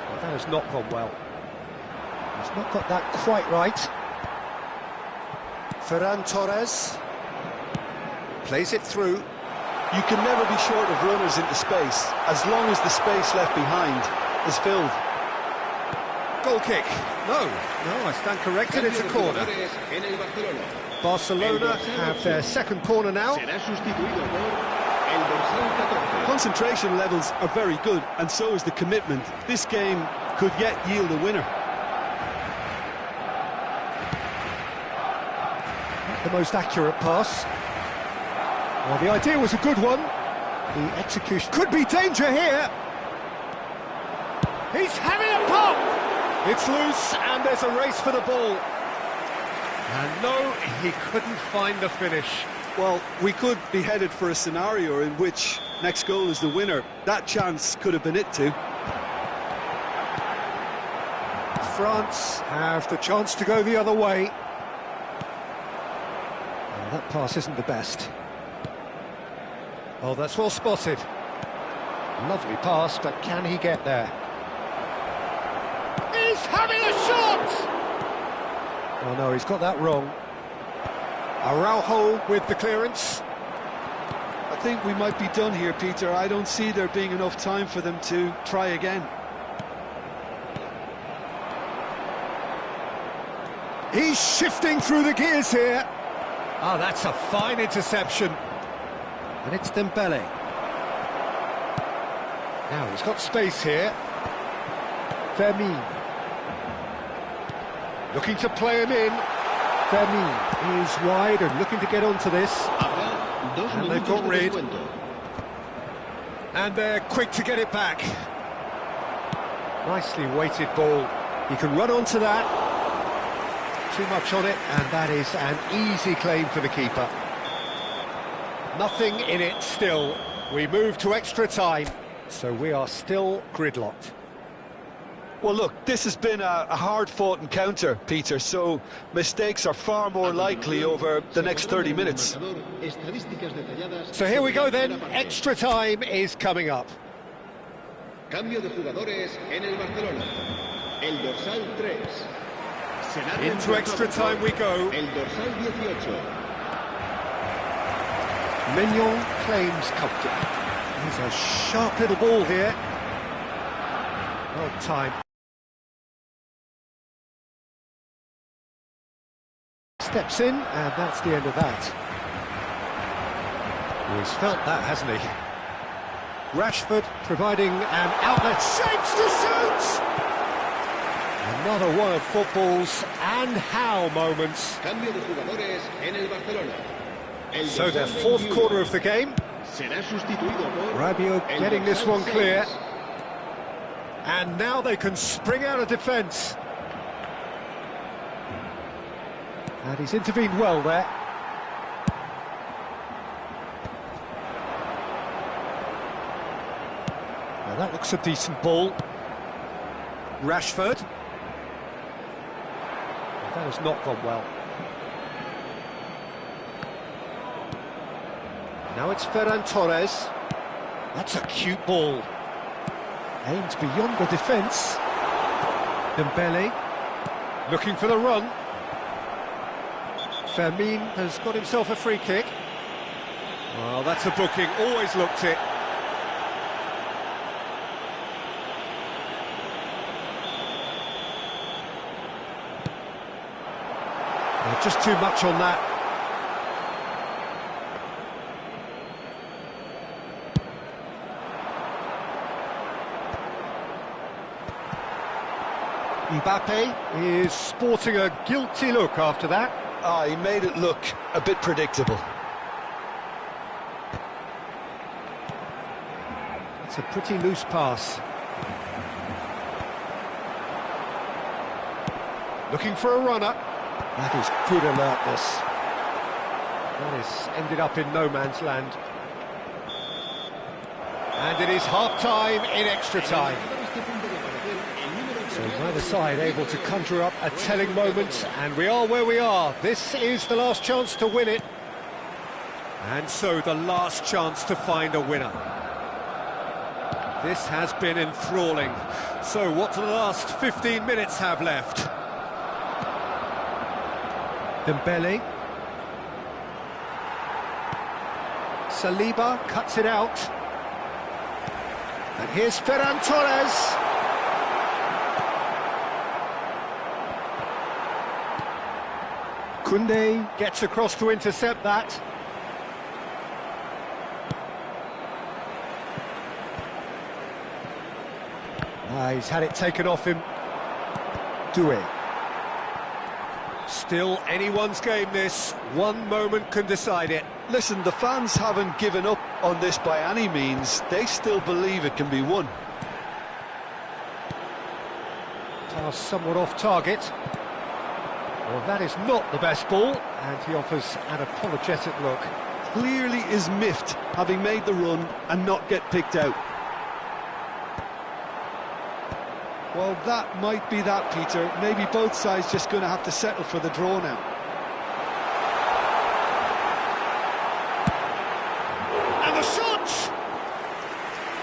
Well, that has not gone well. He's not got that quite right. Ferran Torres plays it through. You can never be short of runners into space, as long as the space left behind is filled. Goal kick. No, I stand corrected, it's a corner. Barcelona have their second corner now. Concentration levels are very good, and so is the commitment. This game could yet yield a winner. Not the most accurate pass. Well, the idea was a good one. The execution could be danger here. He's having a pop! It's loose, and there's a race for the ball. And no, he couldn't find the finish. Well, we could be headed for a scenario in which next goal is the winner. That chance could have been it too. France have the chance to go the other way. Well, that pass isn't the best. Oh, that's well spotted. Lovely pass, but can he get there? He's having a shot! Oh no, he's got that wrong. Araujo with the clearance. I think we might be done here, Peter. I don't see there being enough time for them to try again. He's shifting through the gears here. Ah, that's a fine interception. And it's Dembele. Now he's got space here. Fermin. Looking to play him in. Fermin is wide and looking to get onto this. And they've got rid. And they're quick to get it back. Nicely weighted ball. He can run onto that. Too much on it, and that is an easy claim for the keeper. Nothing in it still. We move to extra time, so we are still gridlocked. Well, look, this has been a hard-fought encounter, Peter, so mistakes are far more likely over the next 30 minutes. So here we go then, extra time is coming up. Cambio de jugadores en el Barcelona. El dorsal 3. Into extra time we go. El dorsal 18. Mignon claims comfort. There's a sharp little ball here. Well timed. Steps in, and that's the end of that. Well, he's felt that, hasn't he? Rashford providing an outlet, shapes to shoot! Another one of football's and how moments. Cambio de jugadores en el Barcelona. So their fourth quarter of the game. Será sustituido por Rabiot el getting this one dorsal clear. 6. And now they can spring out of defence. And he's intervened well there. Now that looks a decent ball. Rashford. That has not gone well. Now it's Ferran Torres. That's a cute ball. Aimed beyond the defence. Dembele looking for the run. Fermin has got himself a free kick. Well, that's a booking, always looked it. Just too much on that. Mbappe is sporting a guilty look after that. He made it look a bit predictable. It's a pretty loose pass. Looking for a runner. That is good alertness. That has ended up in no man's land. And it is half-time in extra time. So neither side able to conjure up a telling moment, and we are where we are. This is the last chance to win it. And so the last chance to find a winner. This has been enthralling. So what do the last 15 minutes have left? Dembele. Saliba cuts it out. And here's Ferran Torres. Koundé gets across to intercept that. He's had it taken off him. Doué. Still anyone's game this. One moment can decide it. Listen, the fans haven't given up on this by any means. They still believe it can be won. Pass somewhat off target. Well, that is not the best ball, and he offers an apologetic look. Clearly is miffed, having made the run and not get picked out. Well, that might be that, Peter. Maybe both sides just going to have to settle for the draw now. And the shot!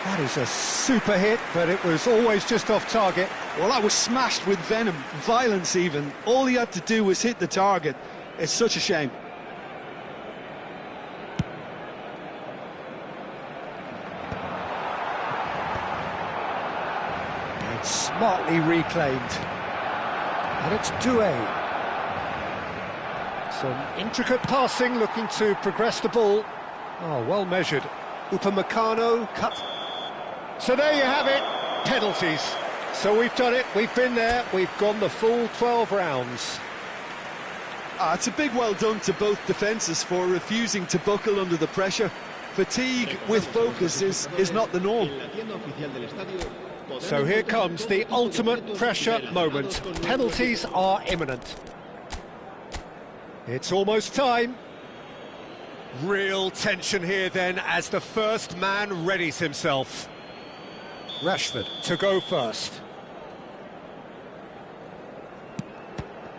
That is a super hit, but it was always just off target. Well, that was smashed with venom, violence even. All he had to do was hit the target. It's such a shame. And smartly reclaimed. And it's Doué. Some intricate passing, looking to progress the ball. Oh, well measured. Upamecano cut. So there you have it, penalties. So we've done it, we've been there, we've gone the full 12 rounds. It's a big well done to both defences for refusing to buckle under the pressure. Fatigue with focus is not the norm. So here comes the ultimate pressure moment. Penalties are imminent. It's almost time. Real tension here then as the first man readies himself. Rashford to go first.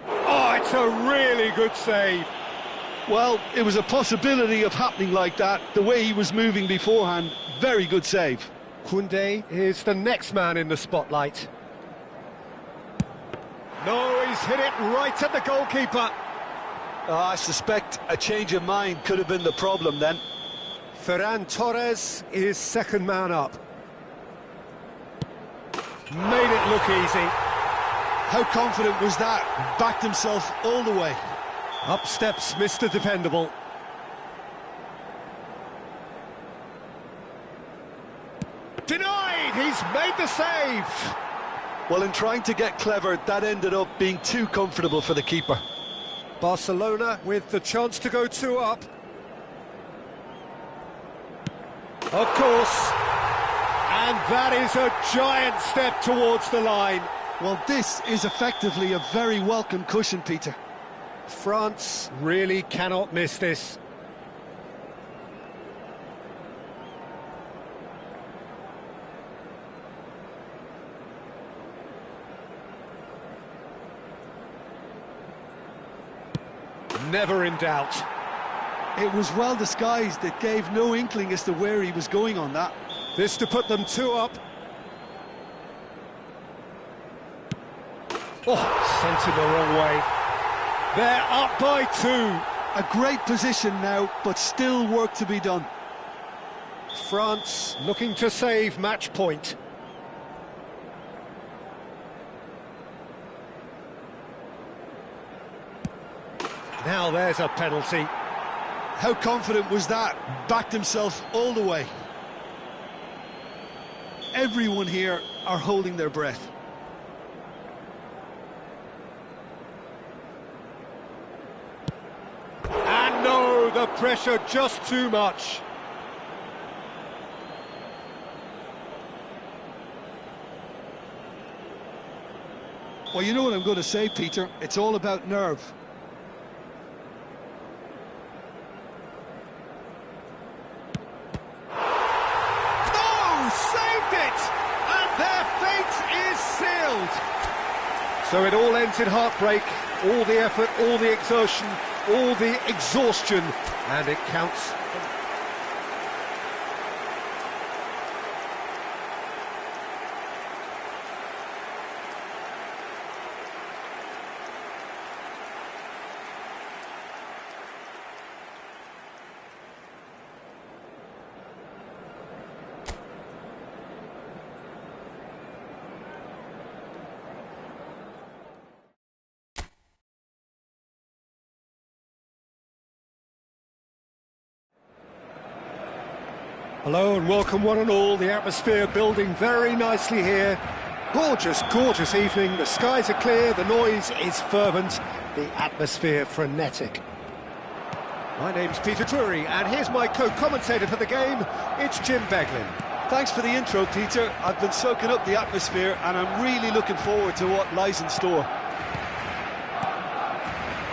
Oh, it's a really good save. Well, it was a possibility of happening like that. The way he was moving beforehand, very good save. Koundé is the next man in the spotlight. No, he's hit it right at the goalkeeper. I suspect a change of mind could have been the problem then. Ferran Torres is second man up. Made it look easy. How confident was that? Backed himself all the way. Up steps Mr. Dependable. Denied! He's made the save! Well, in trying to get clever, that ended up being too comfortable for the keeper. Barcelona with the chance to go 2 up. Of course. And that is a giant step towards the line. Well, this is effectively a very welcome cushion, Peter. France really cannot miss this. Never in doubt. It was well disguised. It gave no inkling as to where he was going on that. This to put them 2 up. Oh, sent him the wrong way. They're up by 2. A great position now, but still work to be done. France looking to save match point. Now there's a penalty. How confident was that? Backed himself all the way. Everyone here are holding their breath. And no, the pressure just too much. Well, you know what I'm going to say, Peter. It's all about nerve. So it all ends in heartbreak, all the effort, all the exertion, all the exhaustion, and it counts. Hello and welcome one and all, the atmosphere building very nicely here. Gorgeous, gorgeous evening, the skies are clear, the noise is fervent, the atmosphere frenetic. My name's Peter Drury and here's my co-commentator for the game, it's Jim Beglin. Thanks for the intro, Peter. I've been soaking up the atmosphere and I'm really looking forward to what lies in store.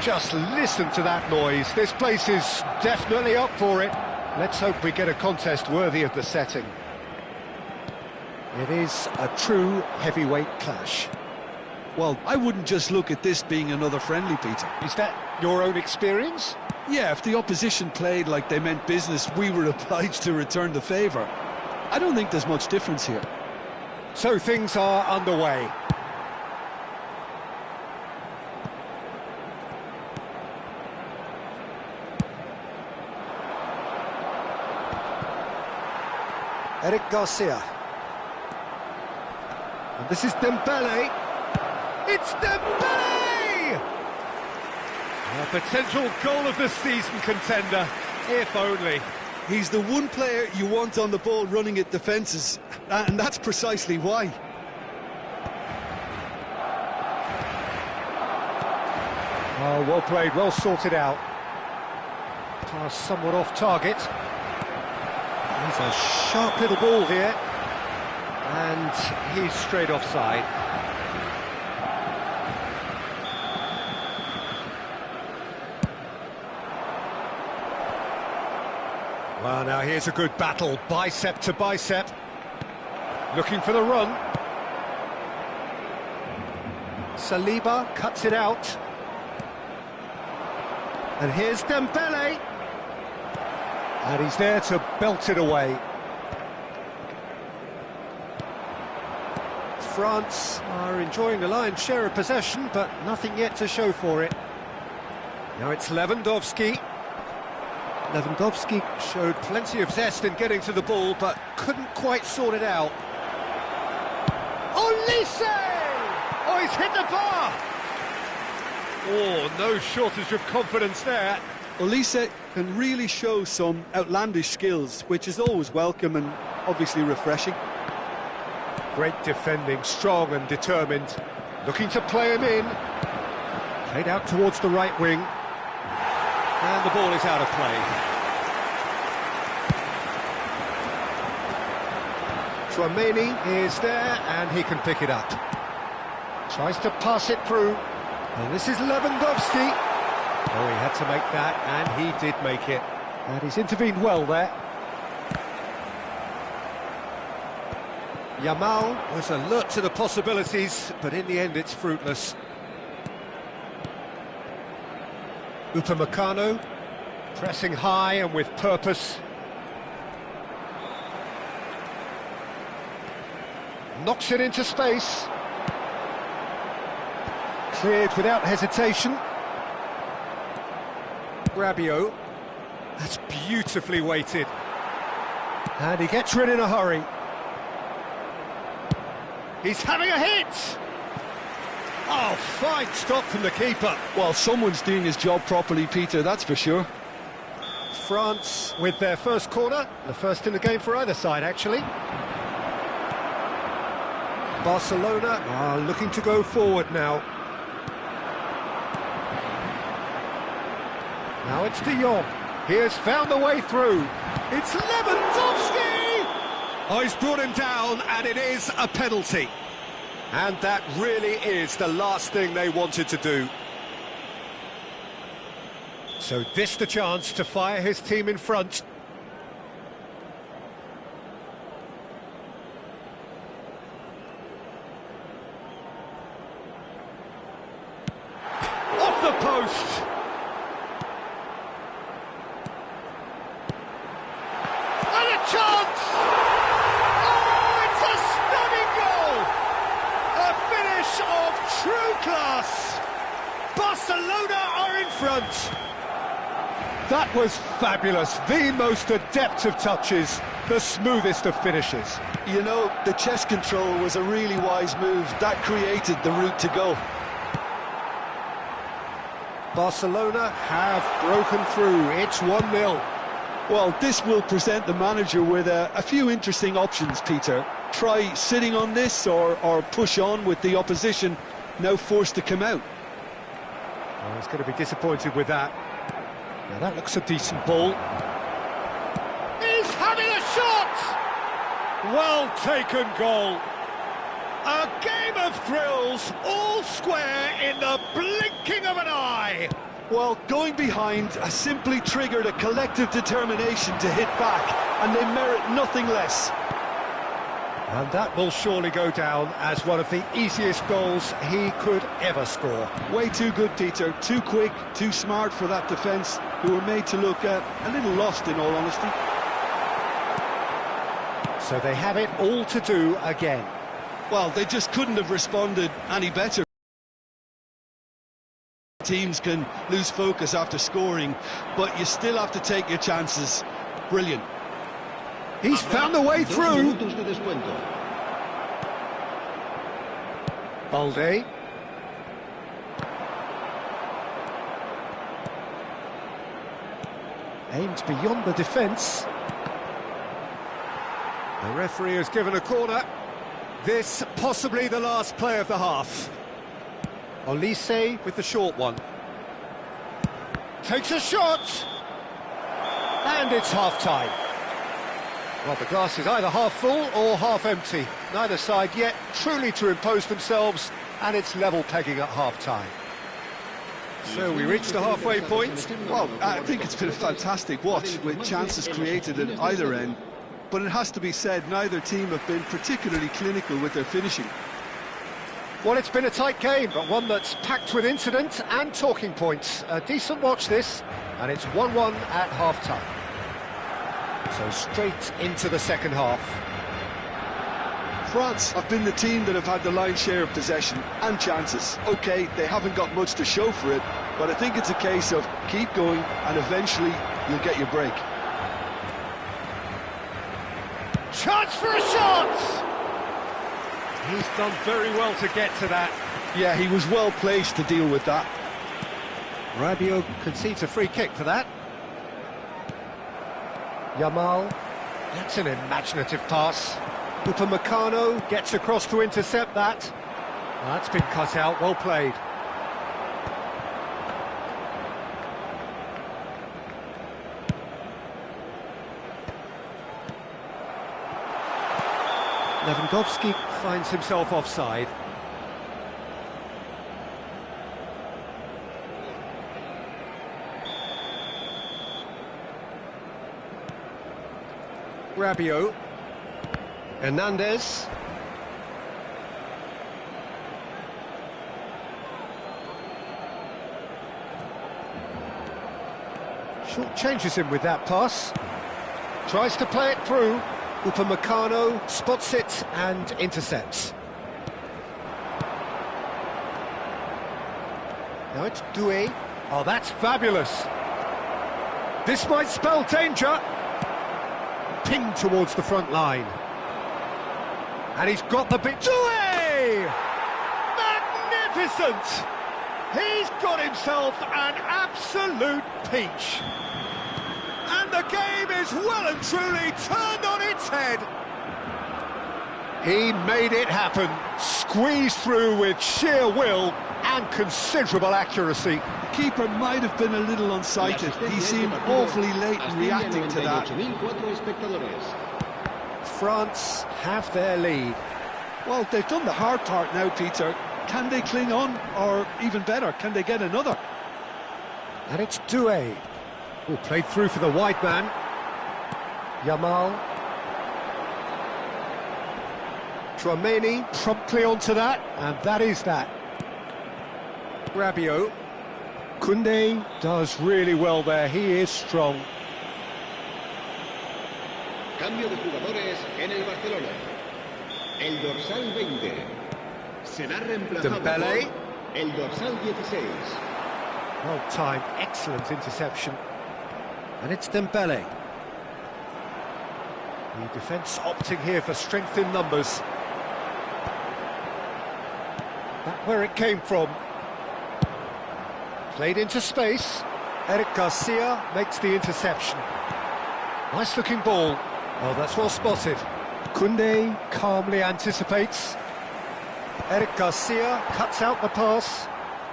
Just listen to that noise, this place is definitely up for it. Let's hope we get a contest worthy of the setting. It is a true heavyweight clash. Well, I wouldn't just look at this being another friendly, Peter. Is that your own experience? Yeah, if the opposition played like they meant business, we were obliged to return the favour. I don't think there's much difference here. So things are underway. Eric Garcia. And this is Dembele. It's Dembele! A potential goal of the season contender, if only. He's the one player you want on the ball running at defences, and that's precisely why. Oh, well played, well sorted out. Pass somewhat off target. He's a sharp little ball here. And he's straight offside. Well, now here's a good battle, bicep to bicep. Looking for the run. Saliba cuts it out. And here's Dembele. And he's there to belt it away. France are enjoying the lion's share of possession, but nothing yet to show for it. Now it's Lewandowski. Lewandowski showed plenty of zest in getting to the ball, but couldn't quite sort it out. Olise! Oh, he's hit the bar! Oh, no shortage of confidence there. Olise can really show some outlandish skills, which is always welcome and obviously refreshing. Great defending, strong and determined. Looking to play him in. Played out towards the right wing. And the ball is out of play. Tchouaméni is there and he can pick it up. Tries to pass it through. And this is Lewandowski. Oh, he had to make that, and he did make it. And he's intervened well there. Yamal was alert to the possibilities, but in the end it's fruitless. Upamecano, pressing high and with purpose. Knocks it into space. Cleared without hesitation. Rabiot. That's beautifully weighted. And he gets rid in a hurry. He's having a hit! Oh, fine stop from the keeper. Well, someone's doing his job properly, Peter, that's for sure. France with their first corner. The first in the game for either side, actually. Barcelona are looking to go forward now. Now it's De Jong. He has found the way through. It's Lewandowski! Oh, he's brought him down, and it is a penalty. And that really is the last thing they wanted to do. So this the chance to fire his team in front. Off the post! Chance! Oh, it's a stunning goal! A finish of true class! Barcelona are in front! That was fabulous, the most adept of touches, the smoothest of finishes. You know, the chest control was a really wise move. That created the route to go. Barcelona have broken through, it's 1-0. Well, this will present the manager with a few interesting options, Peter. Try sitting on this or push on with the opposition now forced to come out. Well, he's going to be disappointed with that. Now that looks a decent ball. He's having a shot! Well taken goal. A game of thrills, all square in the blinking of an eye. Well, going behind has simply triggered a collective determination to hit back, and they merit nothing less. And that will surely go down as one of the easiest goals he could ever score. Way too good, Peter. Too quick, too smart for that defence, who were made to look a little lost, in all honesty. So they have it all to do again. Well, they just couldn't have responded any better. Teams can lose focus after scoring, but you still have to take your chances. Brilliant. He's found the way through. Balde. Aimed beyond the defence. The referee has given a corner. This possibly the last play of the half. Olise with the short one. Takes a shot! And it's half-time. Well, the glass is either half full or half empty. Neither side yet truly to impose themselves, and it's level pegging at half-time. So we reach the halfway point. Well, I think it's been a fantastic watch with chances created at either end. But it has to be said, neither team have been particularly clinical with their finishing. Well, it's been a tight game, but one that's packed with incident and talking points. A decent watch this, and it's 1-1 at half-time. So straight into the second half. France have been the team that have had the lion's share of possession and chances. OK, they haven't got much to show for it, but I think it's a case of keep going and eventually you'll get your break. Chance for a shot! He's done very well to get to that. Yeah, he was well placed to deal with that. Rabiot concedes a free kick for that. Yamal. That's an imaginative pass. Upamecano gets across to intercept that. That's been cut out, well played. Lewandowski finds himself offside. Rabiot. Hernandez. Short changes him with that pass. Tries to play it through. Upamecano spots it and intercepts. Now it's Doué. Oh, that's fabulous. This might spell danger. Pinged towards the front line. And he's got the big... Doué! Magnificent! He's got himself an absolute peach. And the game is well and truly turned on its head. He made it happen. Squeezed through with sheer will and considerable accuracy. The keeper might have been a little unsighted. He seemed awfully late in reacting to that. France have their lead. Well, they've done the hard part now, Peter. Can they cling on, or even better, can they get another? And it's Doué, who played through for the wide man. Yamal. Tchouaméni promptly onto that, and that is that. Rabiot. Koundé does really well there, he is strong. Cambio de jugadores en el Barcelona. El dorsal 20 será reemplazado Dembélé. por el dorsal 16. Well timed, excellent interception. And it's Dembélé. The defence opting here for strength in numbers. Back where it came from. Played into space. Eric Garcia makes the interception. Nice looking ball. Oh, that's well spotted. Koundé calmly anticipates. Eric Garcia cuts out the pass.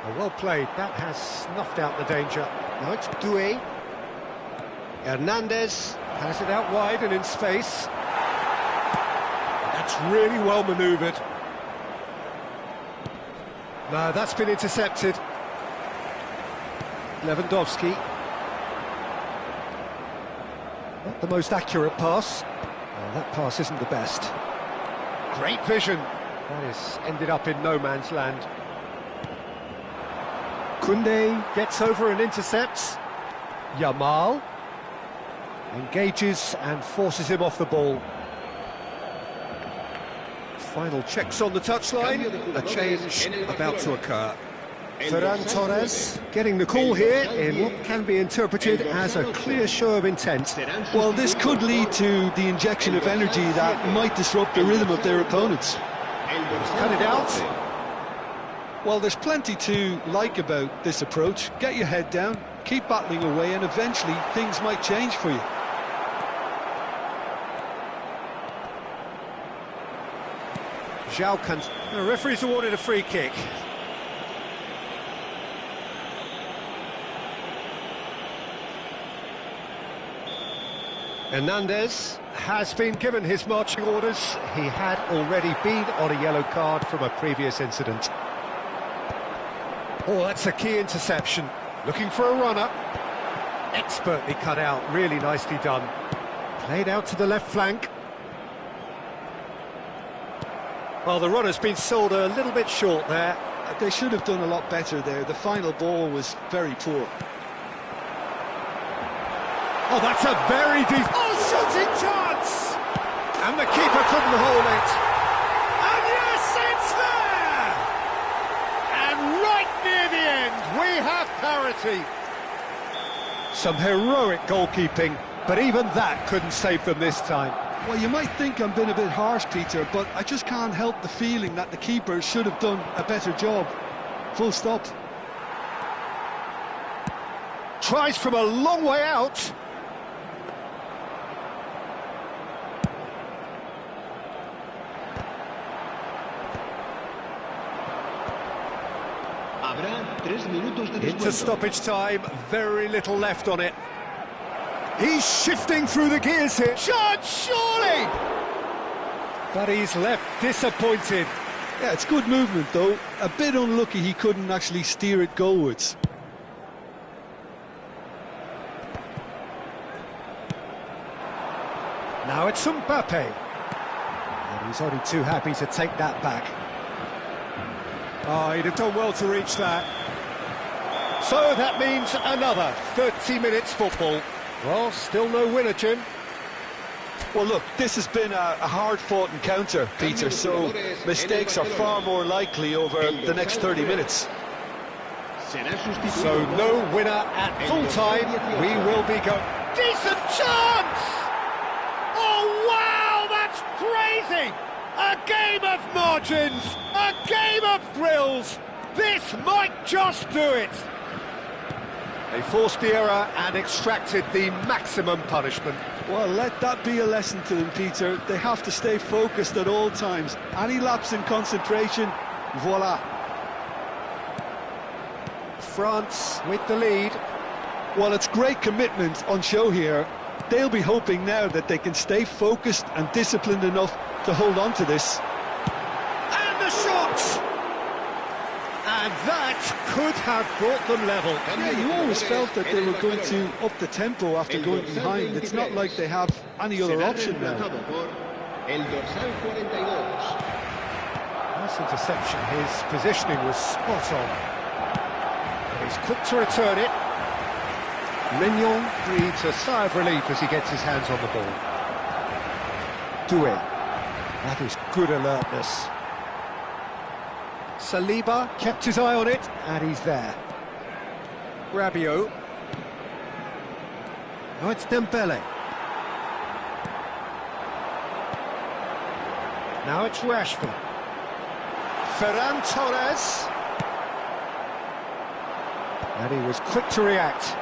Oh, well played. That has snuffed out the danger. Now it's Doué. Hernandez has it out wide and in space. That's really well manoeuvred. No, that's been intercepted. Lewandowski. Not the most accurate pass. Oh, that pass isn't the best. Great vision. That has ended up in no man's land. Koundé gets over and intercepts. Yamal engages and forces him off the ball. Final checks on the touchline. A change about to occur. Ferran Torres getting the call here in what can be interpreted as a clear show of intent. Well, this could lead to the injection of energy that might disrupt the rhythm of their opponents. Cut it out. Well, there's plenty to like about this approach. Get your head down, keep battling away, and eventually things might change for you. The referee's awarded a free kick. Hernandez has been given his marching orders. He had already been on a yellow card from a previous incident. Oh, that's a key interception. Looking for a runner. Expertly cut out, really nicely done. Played out to the left flank. Well, the runner's been sold a little bit short there. They should have done a lot better there. The final ball was very poor. Oh, that's a very deep... Oh, shooting chance! And the keeper couldn't hold it. And yes, it's there! And right near the end, we have parity. Some heroic goalkeeping, but even that couldn't save them this time. Well, you might think I'm being a bit harsh, Peter, but I just can't help the feeling that the keeper should have done a better job. Full stop. Tries from a long way out. Habrá 3 minutos de Into descuento. stoppage time, very little left on it. He's shifting through the gears here. Chance, surely! But he's left disappointed. Yeah, it's good movement though. A bit unlucky he couldn't actually steer it goalwards. Now it's Mbappe. And he's only too happy to take that back. Oh, he'd have done well to reach that. So that means another 30 minutes football. Well, still no winner, Jim. Well, look, this has been a hard-fought encounter, Peter, so mistakes are far more likely over the next 30 minutes. Será sustituido So por no winner at full time. We will be going. Decent chance! Oh wow, that's crazy! A game of margins, a game of thrills. This might just do it. They forced the error and extracted the maximum punishment. Well, let that be a lesson to them, Peter. They have to stay focused at all times. Any lapse in concentration, voila. France with the lead. Well, it's great commitment on show here. They'll be hoping now that they can stay focused and disciplined enough to hold on to this. And the shot! And that could have brought them level. Yeah, you always felt that they were going to up the tempo after going behind. It's not like they have any other Será option now. reemplazado por el dorsal 42. Nice interception. His positioning was spot on. And he's quick to return it. Mignon breathes a sigh of relief as he gets his hands on the ball. Doué. That is good alertness. Saliba kept his eye on it, and he's there. Rabiot. Now it's Dembele. Now it's Rashford. Ferran Torres. And he was quick to react.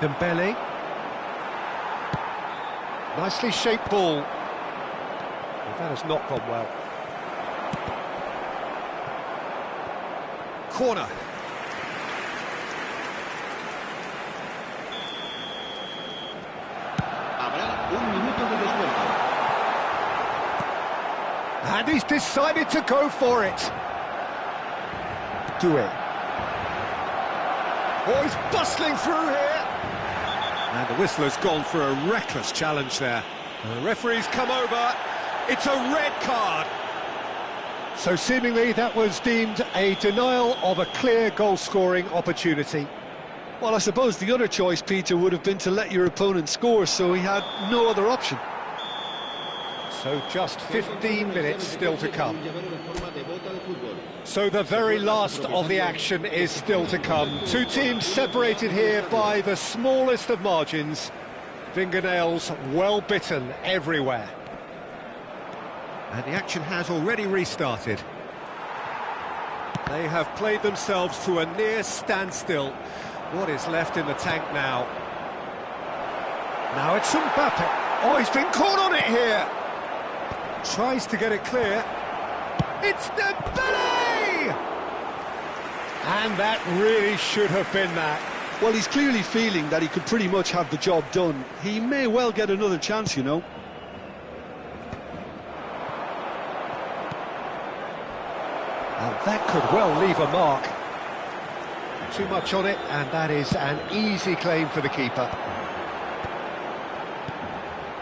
Dembele. Nicely shaped ball. Well, that has not gone well. Corner. Habrá 1 minuto de descuento. And he's decided to go for it. Doué. Oh, he's bustling through here. And the whistler's gone for a reckless challenge there. And the referee's come over. It's a red card. So seemingly that was deemed a denial of a clear goal-scoring opportunity. Well, I suppose the other choice, Peter, would have been to let your opponent score, so he had no other option. So just 15 minutes still to come. So the very last of the action is still to come. Two teams separated here by the smallest of margins. Fingernails well bitten everywhere. And the action has already restarted. They have played themselves to a near standstill. What is left in the tank now? Now it's Mbappe. Oh, he's been caught on it here. Tries to get it clear. It's Dembele! And that really should have been that. Well, he's clearly feeling that he could pretty much have the job done. He may well get another chance, you know. And that could well leave a mark. Too much on it, and that is an easy claim for the keeper.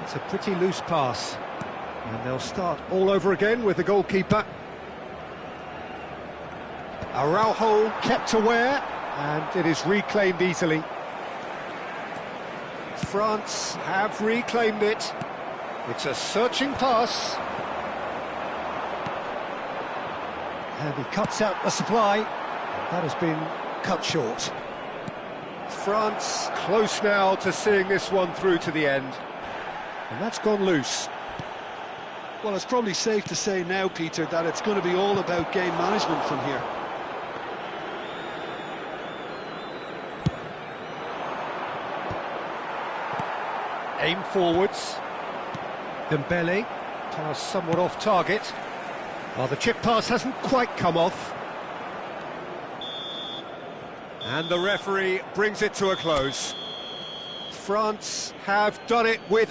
It's a pretty loose pass. And they'll start all over again with the goalkeeper. Araujo kept aware, and it is reclaimed easily. France have reclaimed it. It's a searching pass. And he cuts out the supply. That has been cut short. France close now to seeing this one through to the end. And that's gone loose. Well, it's probably safe to say now, Peter, that it's going to be all about game management from here. Aim forwards. Dembele, pass somewhat off target. Well, the chip pass hasn't quite come off. And the referee brings it to a close. France have done it with